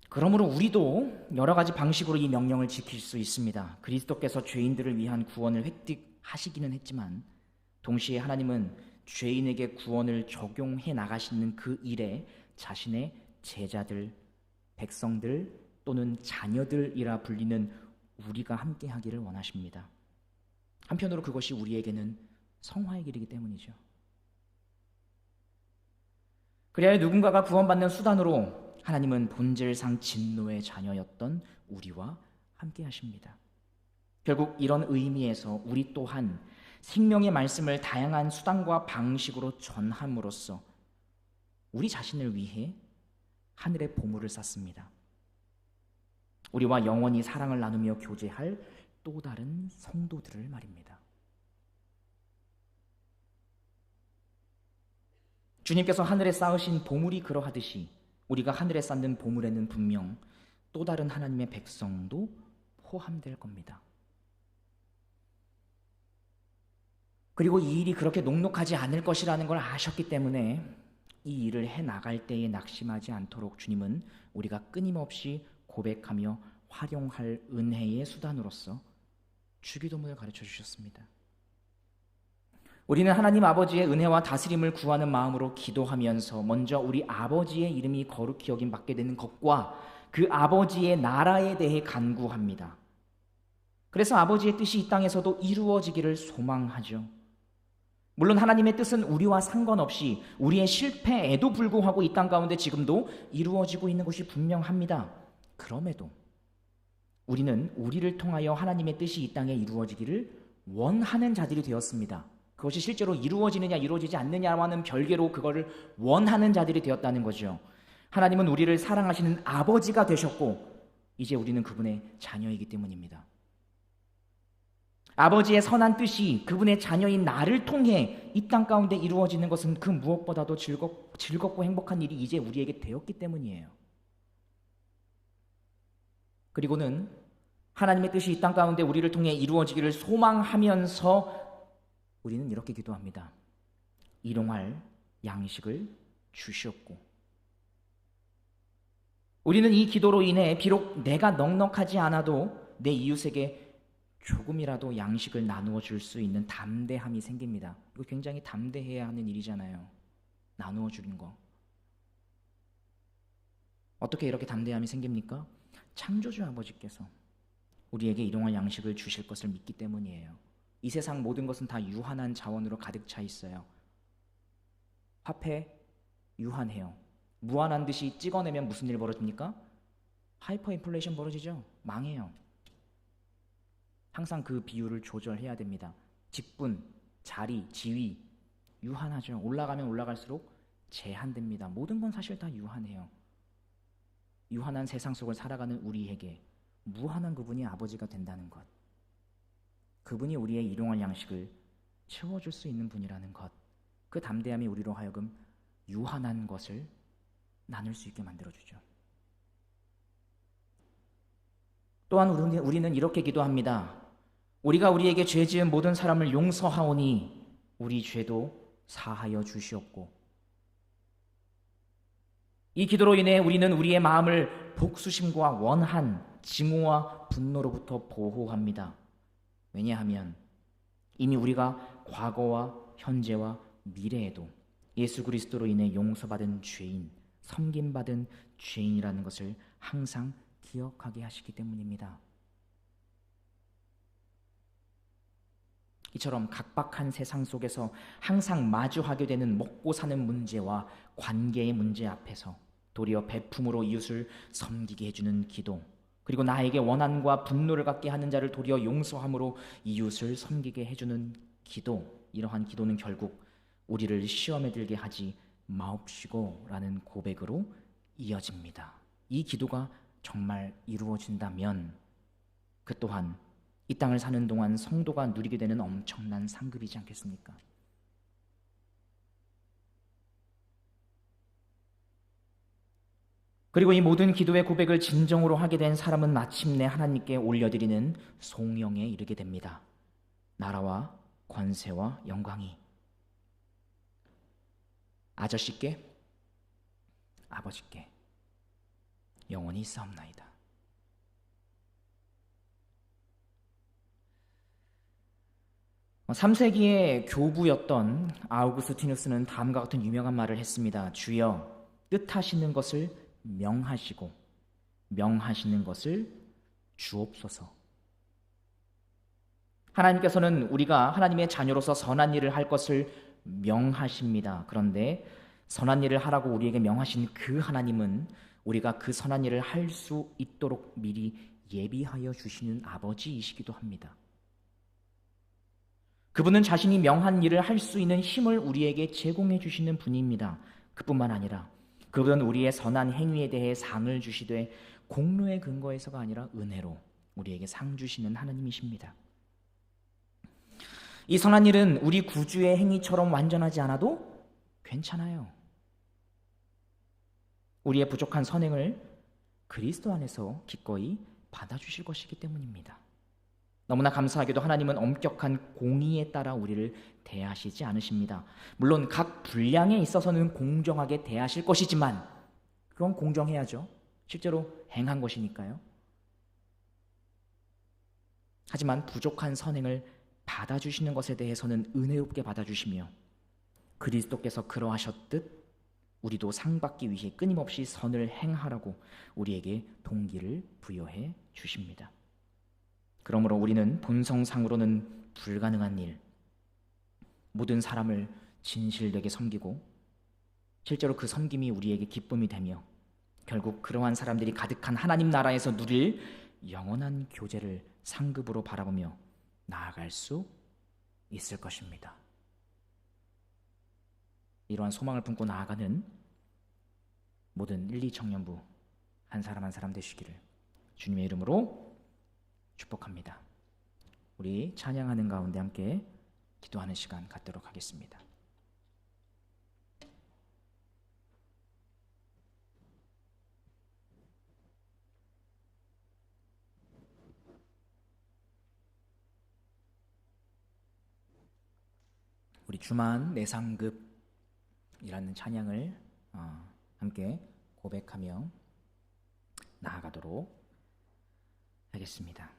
그러므로 우리도 여러 가지 방식으로 이 명령을 지킬 수 있습니다. 그리스도께서 죄인들을 위한 구원을 획득하시기는 했지만 동시에 하나님은 죄인에게 구원을 적용해 나가시는 그 일에 자신의 제자들, 백성들 또는 자녀들이라 불리는 우리가 함께 하기를 원하십니다. 한편으로 그것이 우리에게는 성화의 길이기 때문이죠. 그래야 누군가가 구원받는 수단으로 하나님은 본질상 진노의 자녀였던 우리와 함께 하십니다. 결국 이런 의미에서 우리 또한 생명의 말씀을 다양한 수단과 방식으로 전함으로써 우리 자신을 위해 하늘의 보물을 쌓습니다. 우리와 영원히 사랑을 나누며 교제할 또 다른 성도들을 말입니다. 주님께서 하늘에 쌓으신 보물이 그러하듯이 우리가 하늘에 쌓는 보물에는 분명 또 다른 하나님의 백성도 포함될 겁니다. 그리고 이 일이 그렇게 녹록하지 않을 것이라는 걸 아셨기 때문에 이 일을 해나갈 때에 낙심하지 않도록 주님은 우리가 끊임없이 고백하며 활용할 은혜의 수단으로서 주기도문을 가르쳐 주셨습니다. 우리는 하나님 아버지의 은혜와 다스림을 구하는 마음으로 기도하면서 먼저 우리 아버지의 이름이 거룩히 여김 받게 되는 것과 그 아버지의 나라에 대해 간구합니다. 그래서 아버지의 뜻이 이 땅에서도 이루어지기를 소망하죠. 물론 하나님의 뜻은 우리와 상관없이 우리의 실패에도 불구하고 이 땅 가운데 지금도 이루어지고 있는 것이 분명합니다. 그럼에도 우리는 우리를 통하여 하나님의 뜻이 이 땅에 이루어지기를 원하는 자들이 되었습니다. 그것이 실제로 이루어지느냐 이루어지지 않느냐와는 별개로 그거를 원하는 자들이 되었다는 거죠. 하나님은 우리를 사랑하시는 아버지가 되셨고 이제 우리는 그분의 자녀이기 때문입니다. 아버지의 선한 뜻이 그분의 자녀인 나를 통해 이 땅 가운데 이루어지는 것은 그 무엇보다도 즐겁고 행복한 일이 이제 우리에게 되었기 때문이에요. 그리고는 하나님의 뜻이 이 땅 가운데 우리를 통해 이루어지기를 소망하면서 우리는 이렇게 기도합니다. 일용할 양식을 주시옵고. 우리는 이 기도로 인해 비록 내가 넉넉하지 않아도 내 이웃에게 조금이라도 양식을 나누어 줄 수 있는 담대함이 생깁니다. 이거 굉장히 담대해야 하는 일이잖아요. 나누어 주는 거. 어떻게 이렇게 담대함이 생깁니까? 창조주 아버지께서 우리에게 일용할 양식을 주실 것을 믿기 때문이에요. 이 세상 모든 것은 다 유한한 자원으로 가득 차 있어요. 화폐 유한해요. 무한한 듯이 찍어내면 무슨 일 벌어집니까? 하이퍼 인플레이션 벌어지죠. 망해요. 항상 그 비율을 조절해야 됩니다. 직분, 자리, 지위 유한하죠. 올라가면 올라갈수록 제한됩니다. 모든 건 사실 다 유한해요. 유한한 세상 속을 살아가는 우리에게 무한한 그분이 아버지가 된다는 것, 그분이 우리의 일용할 양식을 채워줄 수 있는 분이라는 것, 그 담대함이 우리로 하여금 유한한 것을 나눌 수 있게 만들어주죠. 또한 우리는 이렇게 기도합니다. 우리가 우리에게 죄 지은 모든 사람을 용서하오니 우리 죄도 사하여 주시옵고. 이 기도로 인해 우리는 우리의 마음을 복수심과 원한, 증오와 분노로부터 보호합니다. 왜냐하면 이미 우리가 과거와 현재와 미래에도 예수 그리스도로 인해 용서받은 죄인, 섬김받은 죄인이라는 것을 항상 기억하게 하시기 때문입니다. 이처럼 각박한 세상 속에서 항상 마주하게 되는 먹고 사는 문제와 관계의 문제 앞에서 도리어 베품으로 이웃을 섬기게 해주는 기도, 그리고 나에게 원한과 분노를 갖게 하는 자를 도리어 용서함으로 이웃을 섬기게 해주는 기도, 이러한 기도는 결국 우리를 시험에 들게 하지 마옵시고 라는 고백으로 이어집니다. 이 기도가 정말 이루어진다면 그 또한 이 땅을 사는 동안 성도가 누리게 되는 엄청난 상급이지 않겠습니까? 그리고 이 모든 기도의 고백을 진정으로 하게 된 사람은 마침내 하나님께 올려드리는 송영에 이르게 됩니다. 나라와 권세와 영광이 아저씨께 아버지께 영원히 있사옵나이다. 어, 3세기의 교부였던 아우구스티누스는 다음과 같은 유명한 말을 했습니다. 주여, 뜻하시는 것을 명하시고 명하시는 것을 주옵소서. 하나님께서는 우리가 하나님의 자녀로서 선한 일을 할 것을 명하십니다. 그런데 선한 일을 하라고 우리에게 명하신 그 하나님은 우리가 그 선한 일을 할 수 있도록 미리 예비하여 주시는 아버지이시기도 합니다. 그분은 자신이 명한 일을 할 수 있는 힘을 우리에게 제공해 주시는 분입니다. 그뿐만 아니라 그분은 우리의 선한 행위에 대해 상을 주시되 공로의 근거에서가 아니라 은혜로 우리에게 상 주시는 하나님이십니다. 이 선한 일은 우리 구주의 행위처럼 완전하지 않아도 괜찮아요. 우리의 부족한 선행을 그리스도 안에서 기꺼이 받아주실 것이기 때문입니다. 너무나 감사하게도 하나님은 엄격한 공의에 따라 우리를 대하시지 않으십니다. 물론 각 분량에 있어서는 공정하게 대하실 것이지만 그건 공정해야죠. 실제로 행한 것이니까요. 하지만 부족한 선행을 받아주시는 것에 대해서는 은혜롭게 받아주시며 그리스도께서 그러하셨듯 우리도 상 받기 위해 끊임없이 선을 행하라고 우리에게 동기를 부여해 주십니다. 그러므로 우리는 본성상으로는 불가능한 일, 모든 사람을 진실되게 섬기고 실제로 그 섬김이 우리에게 기쁨이 되며 결국 그러한 사람들이 가득한 하나님 나라에서 누릴 영원한 교제를 상급으로 바라보며 나아갈 수 있을 것입니다. 이러한 소망을 품고 나아가는 모든 1, 2 청년부 한 사람 한 사람 되시기를 주님의 이름으로 축복합니다. 우리 찬양하는 가운데 함께 기도하는 시간 갖도록 하겠습니다. 우리 주만 내 상급이라는 찬양을 함께 고백하며 나아가도록 하겠습니다.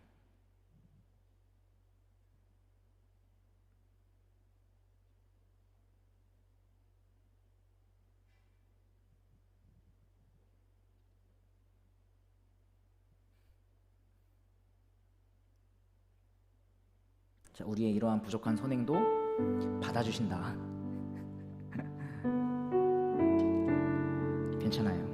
자, 우리의 이러한 부족한 선행도 받아주신다. 괜찮아요.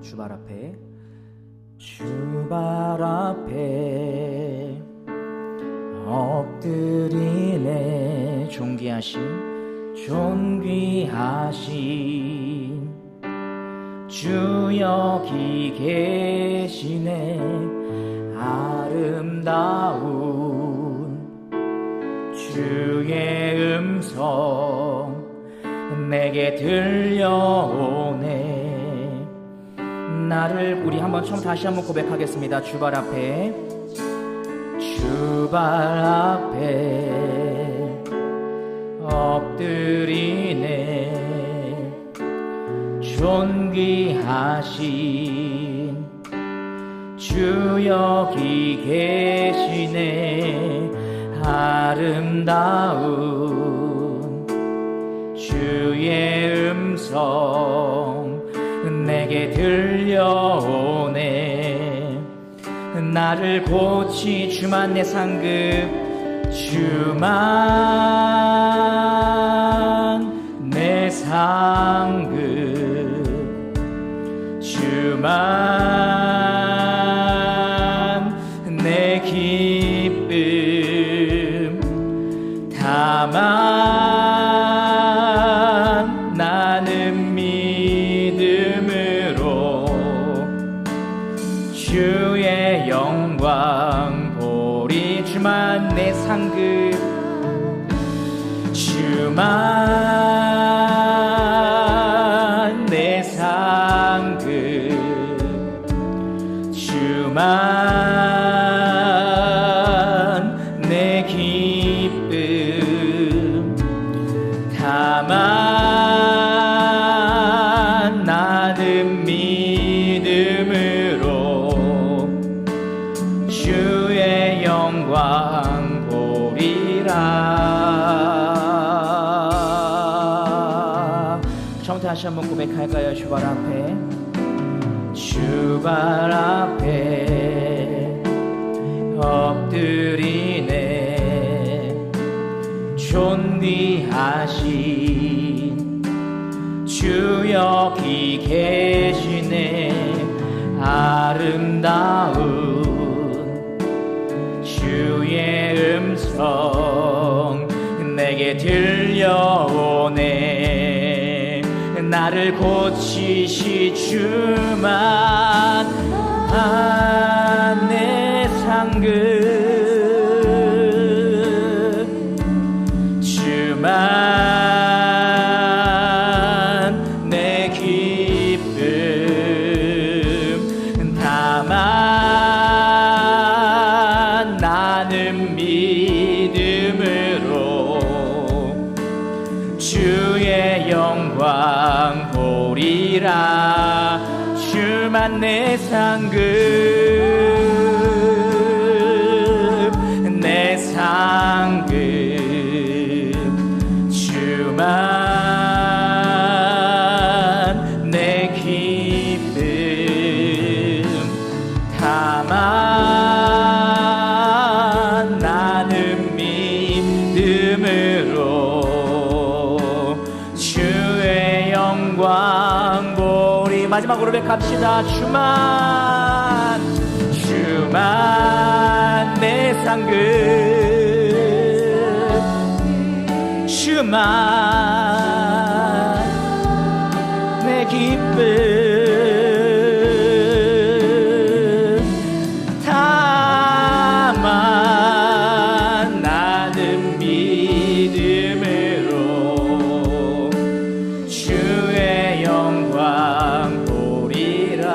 주발 앞에 엎드리네. 존귀하신 주 여기 계시네. 아름다운 주의 음성 내게 들려오네. 나를 우리 한번 처음 다시 한번 고백하겠습니다. 주발 앞에 엎드리네. 존귀하신 주 여기 계시네. 아름다운 주의 음성 내게 들려오네. 나를 고치 주만 내 상급, 주만 내 상급, 주만 내 기쁨. 다만 나는 믿음으로 주의 영광 보리. 주만 내 상급, 주만 내 상급, 주만 내 기쁨. 다만 나는 믿음으로 주의 영광 보리라. 처음부터 다시 한번 고백할까요? 주발 앞에, 주발 앞에 엎드리네. 존귀하신 주 여기 계시네. 아름다운 주의 음성 내게 들려오네. 나를 고치시 주만 내 상급, 주만 내 상급, 내 상급, 주만 내 기쁨, 다만 나는 믿음으로 주의 영광 보리. 마지막으로 고백합시다. 주만 내 상급, 주만 내 기쁨, 다만 나는 믿음으로 주의 영광 보리라.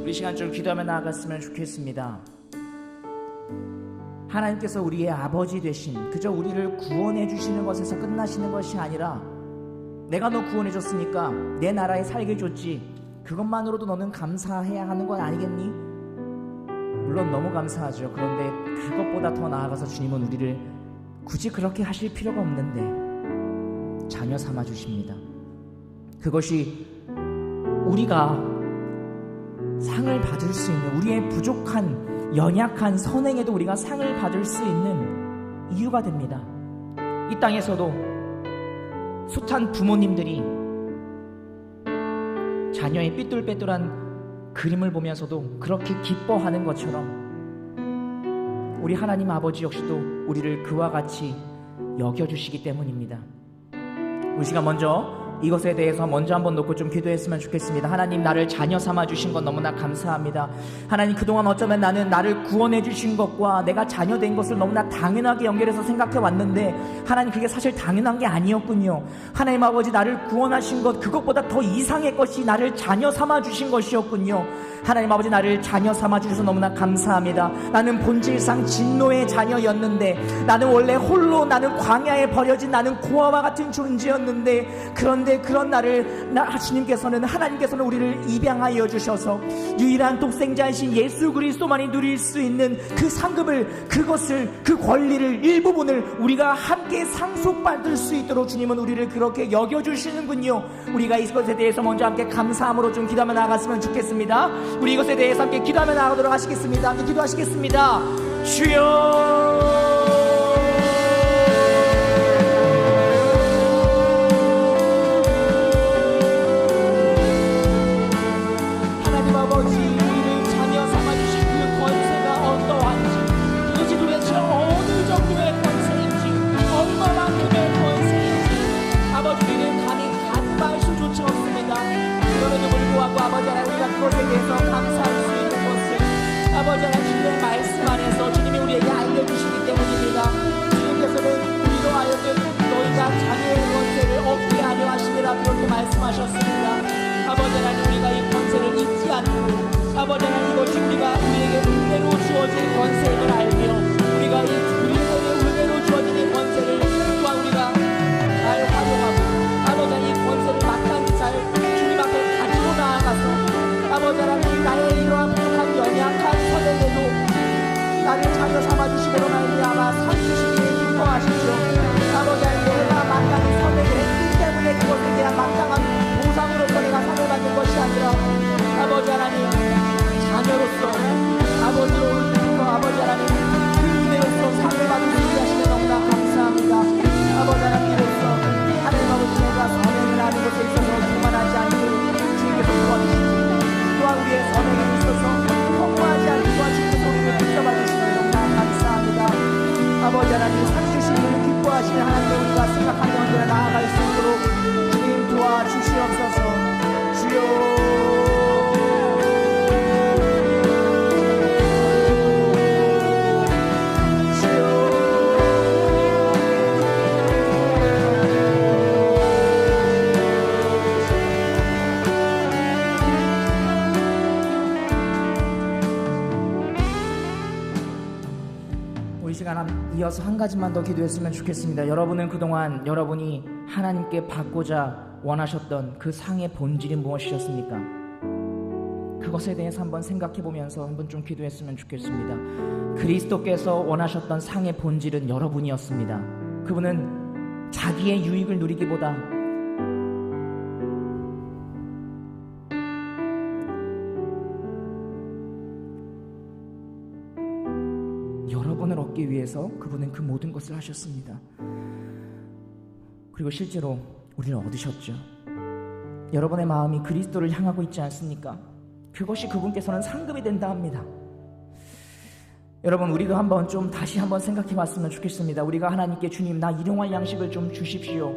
우리 시간 좀 기도하며 나아갔으면 좋겠습니다. 하나님께서 우리의 아버지 되신, 그저 우리를 구원해 주시는 것에서 끝나시는 것이 아니라, 내가 너 구원해 줬으니까 내 나라에 살게 줬지, 그것만으로도 너는 감사해야 하는 건 아니겠니? 물론 너무 감사하죠. 그런데 그것보다 더 나아가서 주님은 우리를 굳이 그렇게 하실 필요가 없는데 자녀 삼아 주십니다. 그것이 우리가 상을 받을 수 있는, 우리의 부족한 연약한 선행에도 우리가 상을 받을 수 있는 이유가 됩니다. 이 땅에서도 숱한 부모님들이 자녀의 삐뚤빼뚤한 그림을 보면서도 그렇게 기뻐하는 것처럼 우리 하나님 아버지 역시도 우리를 그와 같이 여겨주시기 때문입니다. 우리 시간 먼저 이것에 대해서 먼저 한번 놓고 좀 기도했으면 좋겠습니다. 하나님, 나를 자녀 삼아 주신 것 너무나 감사합니다. 하나님, 그동안 어쩌면 나는 나를 구원해 주신 것과 내가 자녀 된 것을 너무나 당연하게 연결해서 생각해 왔는데, 하나님, 그게 사실 당연한 게 아니었군요. 하나님 아버지, 나를 구원하신 것, 그것보다 더 이상의 것이 나를 자녀 삼아 주신 것이었군요. 하나님 아버지, 나를 자녀 삼아 주셔서 너무나 감사합니다. 나는 본질상 진노의 자녀였는데, 나는 원래 홀로, 나는 광야에 버려진, 나는 고아와 같은 존재였는데, 그런데 그런 나를 하나님께서는 우리를 입양하여 주셔서 유일한 독생자이신 예수 그리스도만이 누릴 수 있는 그 상급을, 그것을, 그 권리를, 일부분을 우리가 함께 상속받을 수 있도록 주님은 우리를 그렇게 여겨주시는군요. 우리가 이것에 대해서 먼저 함께 감사함으로 좀 기도하며 나아갔으면 좋겠습니다. 우리 이것에 대해서 함께 기도하며 나아가도록 하시겠습니다. 함께 기도하시겠습니다. 주여, 아버지 하나님, 우리가 그것에 대해서 감사할 수 있는 것을 아버지 하나님, 주님의 말씀 안에서 주님이 우리에게 알려주시기 때문입니다. 주님께서는 우리로 하여금 너희가 자녀의 권세를 얻게 하려 하심이라 그렇게 말씀하셨습니다. 아버지 하나님, 우리가 이 권세를 잊지 않고, 아버지 하나님, 이것이 우리에게 은혜로 주어진 권세임을 알며, 우리가 이 은혜로 주어진 이 권세를 또한 우리가 잘 활용하고, 아버지 하나님, 이 권세를 마땅히 잘 주님 앞에 가지고 나아가서, 아버지 하나님, 나의 이러한 부족한 연약한 선행에도 나를 자녀 삼아주시므로 말미암아 상 주시기에 기뻐하시죠. 아버지 하나님, 내가 마땅히 선행을 했기 때문에 그것에 대한 마땅한 보상으로서 내가 상을 받는 것이 아니라, 아버지 하나님, 자녀로서 아버지 하나님, 그 은혜로서 상을 받을 수 있게 하시면 너무나 감사합니다. 아버지 하나님으로서 하나님 아버지, 내가 선행을 하는 것에 있어서 교만하지 않고 주님께서 도와주시고, 또한 우리의 선행에 있어서 허무하지 않고 도와주시고 우리를 붙잡아 주시면 너무나 감사합니다. 아버지 하나님, 상 주시기를 기뻐하시는 하나님의 우리가 생각하며 언제나 나아갈 수 있도록 주님 도와주시옵소서. 주여, 이어서 한 가지만 더 기도했으면 좋겠습니다. 여러분은 그동안 여러분이 하나님께 받고자 원하셨던 그 상의 본질이 무엇이었습니까? 그것에 대해서 한번 생각해 보면서 한번 좀 기도했으면 좋겠습니다. 그리스도께서 원하셨던 상의 본질은 여러분이었습니다. 그분은 자기의 유익을 누리기보다 여러분을 얻기 위해서 그분은 그 모든 것을 하셨습니다. 그리고 실제로 우리를 얻으셨죠. 여러분의 마음이 그리스도를 향하고 있지 않습니까? 그것이 그분께서는 상급이 된다 합니다. 여러분, 우리도 한번 좀 다시 한번 생각해 봤으면 좋겠습니다. 우리가 하나님께 주님, 나 일용할 양식을 좀 주십시오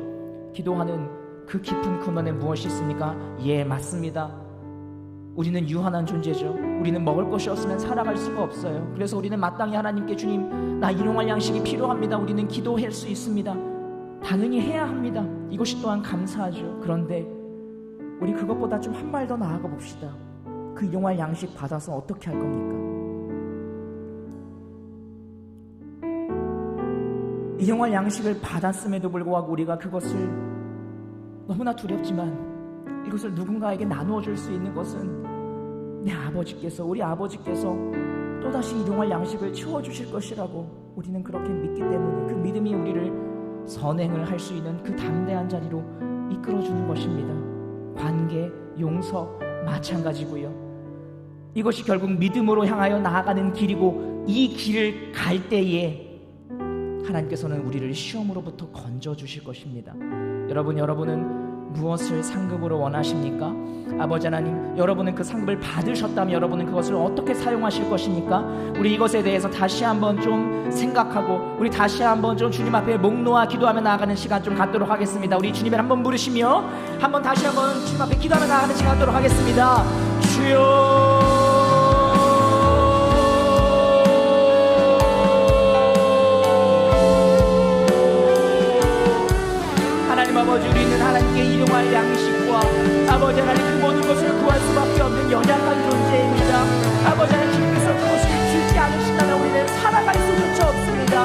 기도하는 그 깊은 근원에 무엇이 있습니까? 예, 맞습니다. 우리는 유한한 존재죠. 우리는 먹을 것이 없으면 살아갈 수가 없어요. 그래서 우리는 마땅히 하나님께 주님, 나 일용할 양식이 필요합니다. 우리는 기도할 수 있습니다. 당연히 해야 합니다. 이것이 또한 감사하죠. 그런데 우리 그것보다 좀 한 발 더 나아가 봅시다. 그 일용할 양식 받아서 어떻게 할 겁니까? 일용할 양식을 받았음에도 불구하고 우리가 그것을 너무나 두렵지만 이것을 누군가에게 나누어 줄 수 있는 것은 내 아버지께서, 우리 아버지께서 또다시 일용할 양식을 채워주실 것이라고 우리는 그렇게 믿기 때문에 그 믿음이 우리를 선행을 할 수 있는 그 담대한 자리로 이끌어주는 것입니다. 관계, 용서 마찬가지고요. 이것이 결국 믿음으로 향하여 나아가는 길이고, 이 길을 갈 때에 하나님께서는 우리를 시험으로부터 건져주실 것입니다. 여러분은 무엇을 상급으로 원하십니까? 아버지 하나님, 여러분은 그 상급을 받으셨다면 여러분은 그것을 어떻게 사용하실 것입니까? 우리 이것에 대해서 다시 한번 좀 생각하고, 우리 다시 한번 좀 주님 앞에 목 놓아 기도하며 나아가는 시간 좀 갖도록 하겠습니다. 우리 주님을 한번 부르시며 한번 다시 한번 주님 앞에 기도하며 나아가는 시간 갖도록 하겠습니다. 주여, 아버지, 우리는 하나님께 일용할 양식과 아버지 하나님 그 모든 것을 구할 수밖에 없는 연약한 존재입니다. 아버지 하나님, 주님께서 그것을 주지 않으신다면 우리는 살아갈 수조차 없습니다.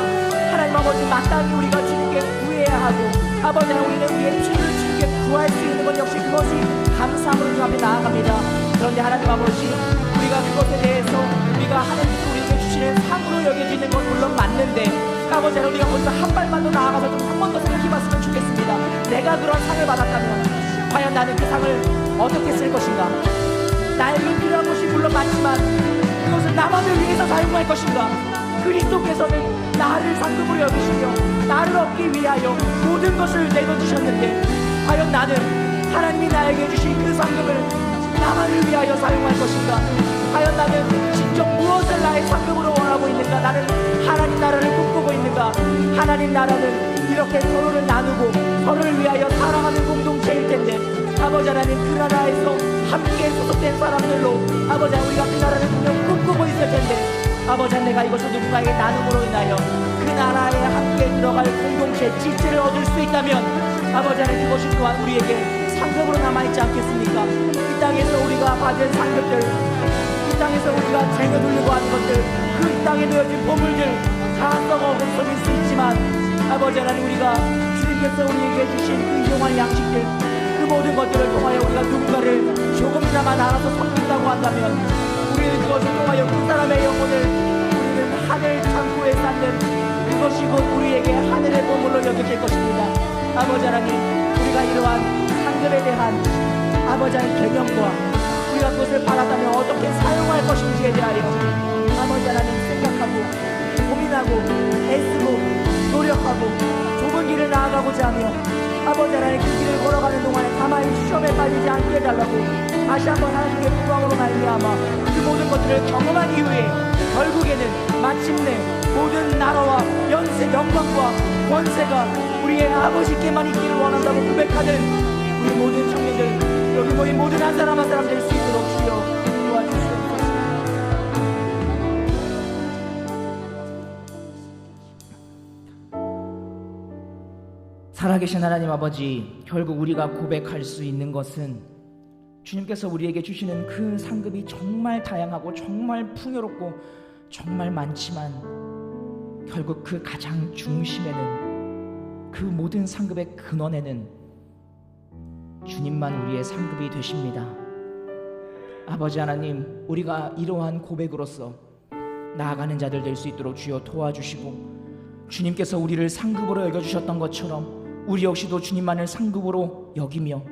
하나님 아버지, 마땅히 우리가 주님께 구해야 하고, 아버지 하나님, 우리는 우리의 필요를 주님께 구할 수 있는 것 역시 그것이 감사함으로 주 앞에 나아갑니다. 그런데 하나님 아버지, 우리가 그것에 대해서 우리가 하나님께서 우리에게 주시는 상으로 여겨지는 건 물론 맞는데, 아버지 하나님, 우리가 거기서 한 발만 더 나아가서 좀 한 번 더 생각해봤으면 좋겠습니다. 내가 그런 상을 받았다면 과연 나는 그 상을 어떻게 쓸 것인가? 나에게 필요한 것이 물론 많지만 그것은 나만을 위해서 사용할 것인가? 그리스도께서는 나를 상급으로 여기시며 나를 얻기 위하여 모든 것을 내려주셨는데, 과연 나는 하나님이 나에게 주신 그 상급을 나만을 위하여 사용할 것인가? 과연 나는 진정 무엇을 나의 상급으로 원하고 있는가? 나는 하나님 나라를 꿈꾸고 있는가? 하나님 나라는 이렇게 서로를 나누고 서로를 위하여 살아가는 공동체일 텐데, 아버지 하나님, 그 나라에서 함께 소속된 사람들로 아버지 하나님, 우리가 그 나라를 분명 꿈꾸고 있을 텐데, 아버지 하나님, 내가 이것을 누군가에게 나눔으로 인하여 그 나라에 함께 들어갈 공동체 지체를 얻을 수 있다면 아버지 하나님, 그것이 또한 우리에게 상급으로 남아있지 않겠습니까? 이 땅에서 우리가 받은 상급들, 이 땅에서 우리가 쟁여두려고 하는 것들, 그 땅에 놓여진 보물들 다 썩어버릴 수 있지만, 아버지 하나님, 우리가 주님께서 우리에게 주신 그 일용할 양식들, 그 모든 것들을 통하여 우리가 누군가를 조금이나마 나눠서 섬긴다고 한다면 우리는 그것을 통하여 그 사람의 영혼을 우리는 하늘 창고에 쌓는 그것이 곧 우리에게 하늘의 보물로 여겨질 것입니다. 아버지 하나님, 우리가 이러한 상급에 대한 아버지 하나님 개념과 우리가 그것을 받았다면 어떻게 사용할 것인지에 대하여 아버지 하나님 생각하고 고민하고 애쓰고 노력하고 좁은 길을 나아가고자 하며, 아버지 하나님, 그 길을 걸어가는 동안에 가만히 시험에 빠지지 않게 해달라고 다시 한번 하나님의 영광으로 말미암아 그 모든 것들을 경험한 이후에 결국에는 마침내 모든 나라와 연세, 영광과 권세가 우리의 아버지께만 있기를 원한다고 고백하는 우리 모든 청년들, 여기 모인 모든 한 사람 한 사람 될 수 있도록 주여 도와주시옵소서. 살아계신 하나님 아버지, 결국 우리가 고백할 수 있는 것은 주님께서 우리에게 주시는 그 상급이 정말 다양하고 정말 풍요롭고 정말 많지만, 결국 그 가장 중심에는, 그 모든 상급의 근원에는 주님만 우리의 상급이 되십니다. 아버지 하나님, 우리가 이러한 고백으로서 나아가는 자들 될 수 있도록 주여 도와주시고, 주님께서 우리를 상급으로 여겨주셨던 것처럼 우리 역시도 주님만을 상급으로 여기며,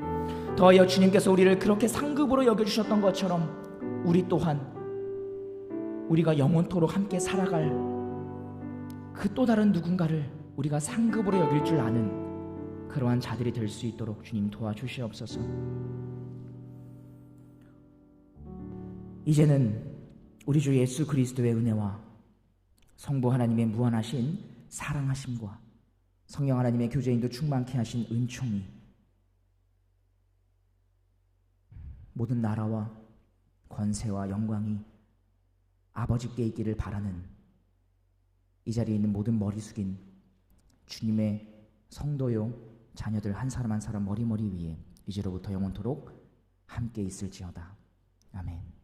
더하여 주님께서 우리를 그렇게 상급으로 여겨주셨던 것처럼 우리 또한 우리가 영원토록 함께 살아갈 그 또 다른 누군가를 우리가 상급으로 여길 줄 아는 그러한 자들이 될 수 있도록 주님 도와주시옵소서. 이제는 우리 주 예수 그리스도의 은혜와 성부 하나님의 무한하신 사랑하심과 성령 하나님의 교제인도 충만케 하신 은총이 모든 나라와 권세와 영광이 아버지께 있기를 바라는 이 자리에 있는 모든 머리 숙인 주님의 성도요 자녀들 한 사람 한 사람 머리 위에 이제로부터 영원토록 함께 있을지어다. 아멘.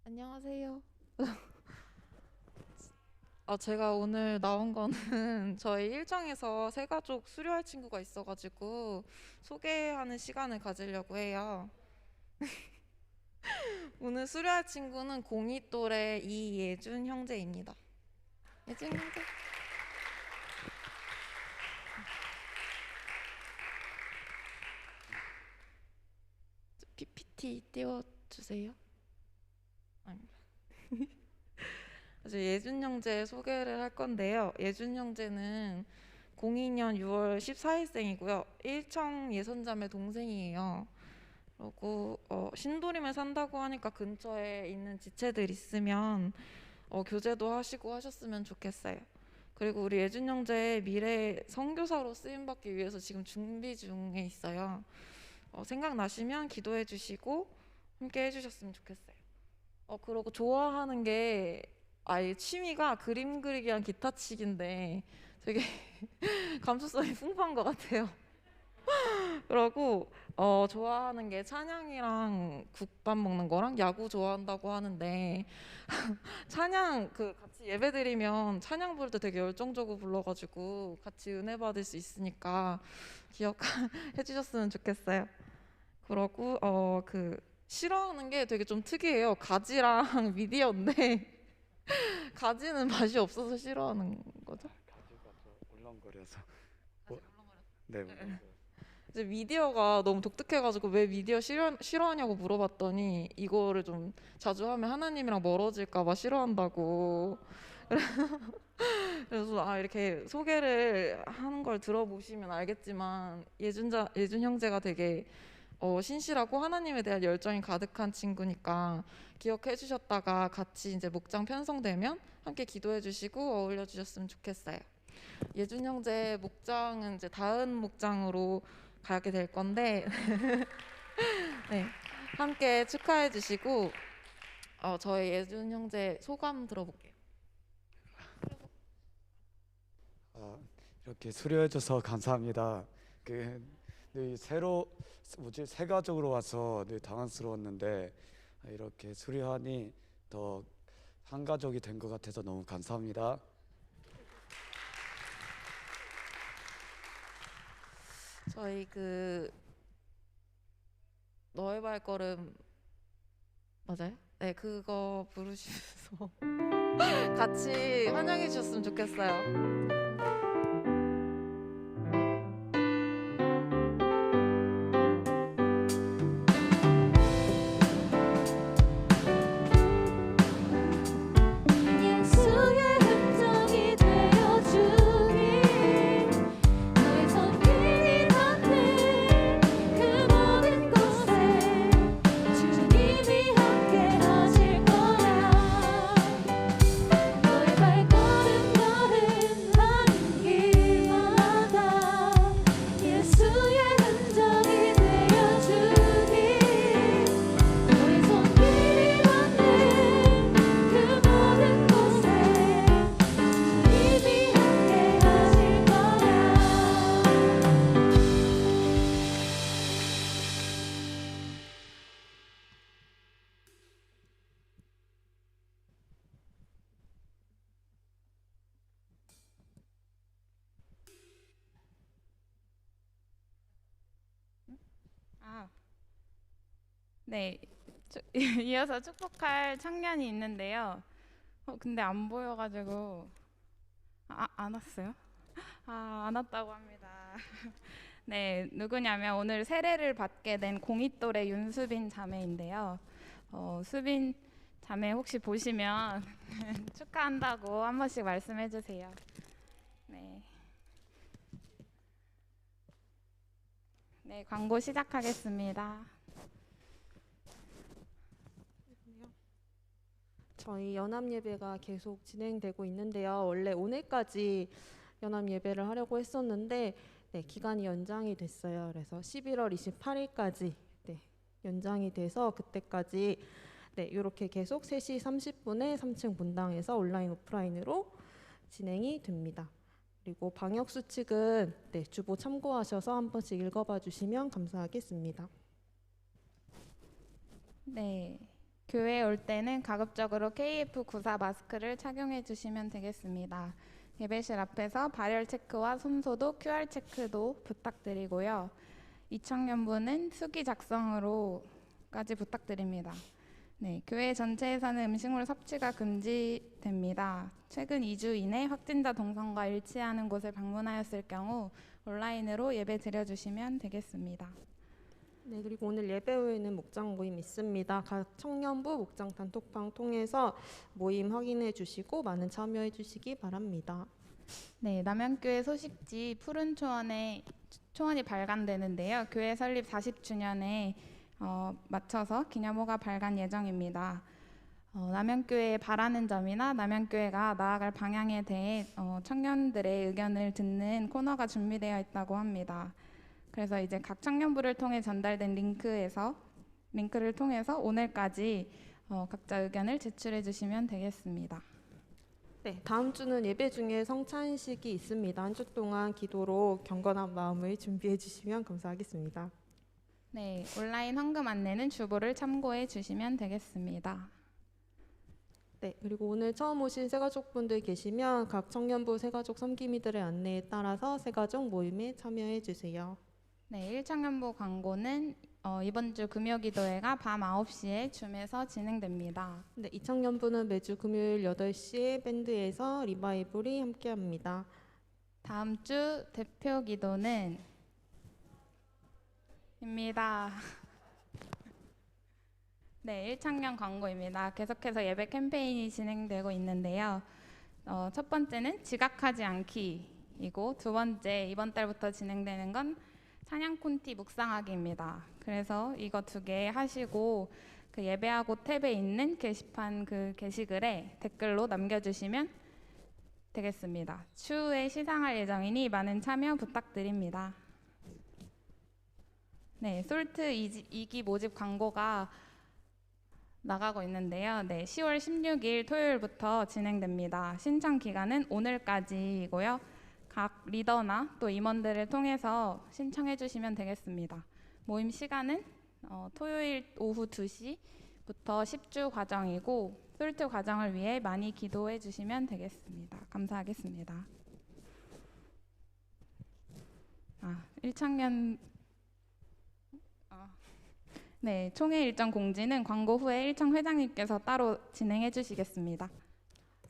안녕하세요. 제가 오늘 나온 거는 저희 일정에서 새가족 수료할 친구가 있어가지고 소개하는 시간을 가지려고 해요. 오늘 수료할 친구는 02 또래 이예준 형제입니다. 예준 형제. PPT 띄워주세요. 그래서 예준 형제 소개를 할 건데요. 예준 형제는 02년 6월 14일생이고요. 일청 예선자매 동생이에요. 그리고 신도림에 산다고 하니까 근처에 있는 지체들 있으면 교제도 하시고 하셨으면 좋겠어요. 그리고 우리 예준 형제 미래 선교사로 쓰임받기 위해서 지금 준비 중에 있어요. 생각나시면 기도해 주시고 함께 해주셨으면 좋겠어요. 그리고 좋아하는 게 아예 취미가 그림 그리기랑 기타 치기인데 되게 감수성이 풍부한 것 같아요. 그리고 좋아하는 게 찬양이랑 국밥 먹는 거랑 야구 좋아한다고 하는데 찬양 같이 예배 드리면 찬양 부를 때 되게 열정적으로 불러가지고 같이 은혜 받을 수 있으니까 기억해 주셨으면 좋겠어요. 그리고 싫어하는 게 되게 좀 특이해요. 가지랑 미디어인데 가지는 맛이 없어서 싫어하는 거죠? 가지가 좀 울렁거려서. 네. 이제 미디어가 너무 독특해가지고 왜 미디어 싫어하냐고 물어봤더니 이거를 좀 자주 하면 하나님이랑 멀어질까 봐 싫어한다고. 그래서 이렇게 소개를 하는 걸 들어보시면 알겠지만 예준 형제가 되게 신실하고 하나님에 대한 열정이 가득한 친구니까 기억해 주셨다가 같이 이제 목장 편성되면 함께 기도해 주시고 어울려 주셨으면 좋겠어요. 예준 형제 목장은 이제 다음 목장으로 가게 될 건데 네, 함께 축하해 주시고 저희 예준 형제 소감 들어볼게요. 이렇게 수료해줘서 감사합니다. 늘 새 가족으로 와서 늘 당황스러웠는데 이렇게 수료하니 더 한 가족이 된 것 같아서 너무 감사합니다. 저희 너의 발걸음 맞아요? 네, 그거 부르시면서 같이 환영해 주셨으면 좋겠어요. 발걸음 네, 이어서 축복할 청년이 있는데요. 근데 안 보여가지고 안 왔어요? 안 왔다고 합니다. 네, 누구냐면 오늘 세례를 받게 된 공이똘의 윤수빈 자매인데요. 수빈 자매 혹시 보시면 축하한다고 한 번씩 말씀해 주세요. 네. 네, 광고 시작하겠습니다. 저희 연합 예배가 계속 진행되고 있는데요. 원래 오늘까지 연합 예배를 하려고 했었는데 기간이 연장이 됐어요. 그래서 11월 28일까지 연장이 돼서 그때까지 이렇게 계속 3시 30분에 3층 본당에서 온라인 오프라인으로 진행이 됩니다. 그리고 방역 수칙은 주보 참고하셔서 한 번씩 읽어봐 주시면 감사하겠습니다. 네, 교회에 올 때는 가급적으로 KF94 마스크를 착용해 주시면 되겠습니다. 예배실 앞에서 발열 체크와 손소독, QR 체크도 부탁드리고요. 이청년부는 수기 작성으로까지 부탁드립니다. 네, 교회 전체에서는 음식물 섭취가 금지됩니다. 최근 2주 이내 확진자 동선과 일치하는 곳을 방문하였을 경우 온라인으로 예배 드려주시면 되겠습니다. 네, 그리고 오늘 예배 후에는 목장 모임 있습니다. 각 청년부 목장 단톡방 통해서 모임 확인해 주시고 많은 참여해 주시기 바랍니다. 네, 남양교회 소식지 푸른 초원이 발간되는데요. 교회 설립 40주년에 맞춰서 기념호가 발간 예정입니다. 남양교회에 바라는 점이나 남양교회가 나아갈 방향에 대해 청년들의 의견을 듣는 코너가 준비되어 있다고 합니다. 그래서 이제 각 청년부를 통해 전달된 링크를 통해서 오늘까지 각자 의견을 제출해 주시면 되겠습니다. 네, 다음 주는 예배 중에 성찬식이 있습니다. 한 주 동안 기도로 경건한 마음을 준비해 주시면 감사하겠습니다. 네, 온라인 헌금 안내는 주보를 참고해 주시면 되겠습니다. 네, 그리고 오늘 처음 오신 새가족분들 계시면 각 청년부 새가족 섬김이들의 안내에 따라서 새가족 모임에 참여해 주세요. 네, 1청년부 광고는 이번 주 금요기도회가 밤 9시에 줌에서 진행됩니다. 네, 2청년부는 매주 금요일 8시에 밴드에서 리바이벌이 함께합니다. 다음 주 대표 기도는 입니다. 네, 1청년 광고입니다. 계속해서 예배 캠페인이 진행되고 있는데요. 첫 번째는 지각하지 않기이고 두 번째 이번 달부터 진행되는 건 찬양 콘티 묵상하기입니다. 그래서 이거 2개 하시고 그 예배하고 탭에 있는 게시판 그 게시글에 댓글로 남겨주시면 되겠습니다. 추후에 시상할 예정이니 많은 참여 부탁드립니다. 네, 솔트 2기 모집 광고가 나가고 있는데요. 네, 10월 16일 토요일부터 진행됩니다. 신청 기간은 오늘까지이고요. 각 리더나 또 임원들을 통해서 신청해 주시면 되겠습니다. 모임 시간은 토요일 오후 2시부터 10주 과정이고 솔트 과정을 위해 많이 기도해 주시면 되겠습니다. 감사하겠습니다. 1청년 네, 총회 일정 공지는 광고 후에 1청 회장님께서 따로 진행해 주시겠습니다.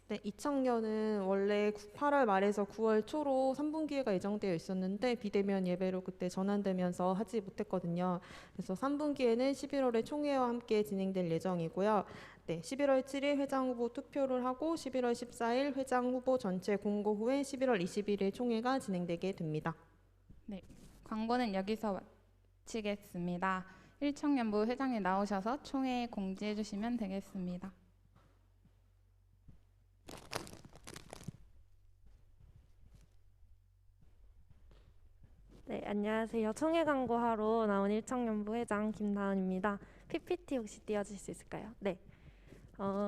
네, 2청년은 원래 8월 말에서 9월 초로 3분기회가 예정되어 있었는데 비대면 예배로 그때 전환되면서 하지 못했거든요. 그래서 3분기에는 11월에 총회와 함께 진행될 예정이고요. 네, 11월 7일 회장 후보 투표를 하고 11월 14일 회장 후보 전체 공고 후에 11월 21일 총회가 진행되게 됩니다. 네, 광고는 여기서 마치겠습니다. 1청년부 회장님 나오셔서 총회에 공지해 주시면 되겠습니다. 네, 안녕하세요. 총회 광고하러 나온 1청년부 회장 김나은입니다. PPT 혹시 띄워주실 수 있을까요? 네.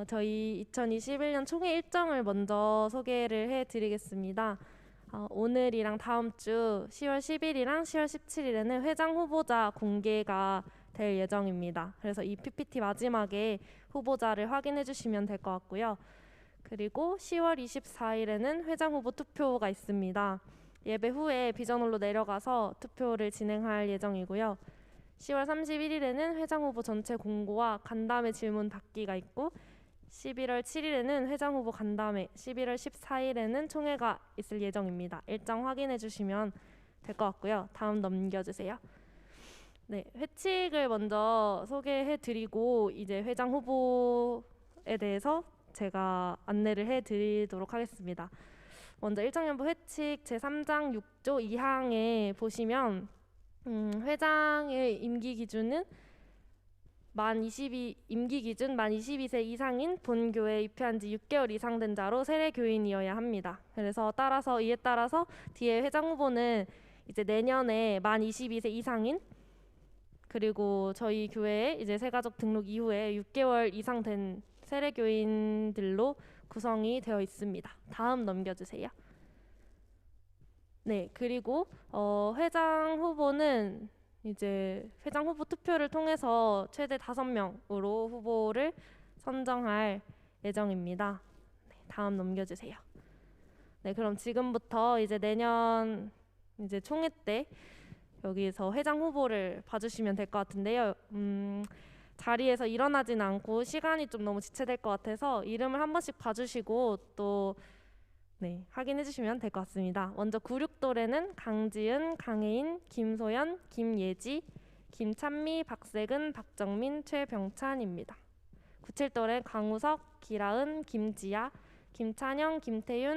저희 2021년 총회 일정을 먼저 소개를 해드리겠습니다. 오늘이랑 다음 주 10월 10일이랑 10월 17일에는 회장 후보자 공개가 될 예정입니다. 그래서 이 PPT 마지막에 후보자를 확인해 주시면 될 것 같고요. 그리고 10월 24일에는 회장 후보 투표가 있습니다. 예배 후에 비전홀로 내려가서 투표를 진행할 예정이고요. 10월 31일에는 회장 후보 전체 공고와 간담회 질문 받기가 있고 11월 7일에는 회장 후보 간담회, 11월 14일에는 총회가 있을 예정입니다. 일정 확인해 주시면 될 것 같고요. 다음 넘겨주세요. 네, 회칙을 먼저 소개해 드리고 이제 회장 후보에 대해서 제가 안내를 해 드리도록 하겠습니다. 먼저 일정연부 회칙 제3장 6조 2항에 보시면 회장의 임기 기준은 임기 기준 만 22세 이상인 본 교회에 입회한 지 6개월 이상 된 자로 세례 교인이어야 합니다. 그래서 이에 따라서 뒤에 회장 후보는 이제 내년에 만 22세 이상인 그리고 저희 교회에 이제 새가족 등록 이후에 6개월 이상 된 세례 교인들로 구성이 되어 있습니다. 다음 넘겨주세요. 네, 그리고 회장 후보는 이제 회장 후보 투표를 통해서 최대 5명으로 후보를 선정할 예정입니다. 네, 다음 넘겨주세요. 네, 그럼 지금부터 이제 내년 이제 총회 때 여기서 회장 후보를 봐주시면 될 것 같은데요. 자리에서 일어나진 않고 시간이 좀 너무 지체될 것 같아서 이름을 한 번씩 봐주시고 또 네, 확인해 주시면 될 것 같습니다. 먼저 96돌에는 강지은, 강혜인, 김소연, 김예지, 김찬미, 박세근, 박정민, 최병찬입니다. 97돌에 강우석, 기라은, 김지아, 김찬영, 김태윤,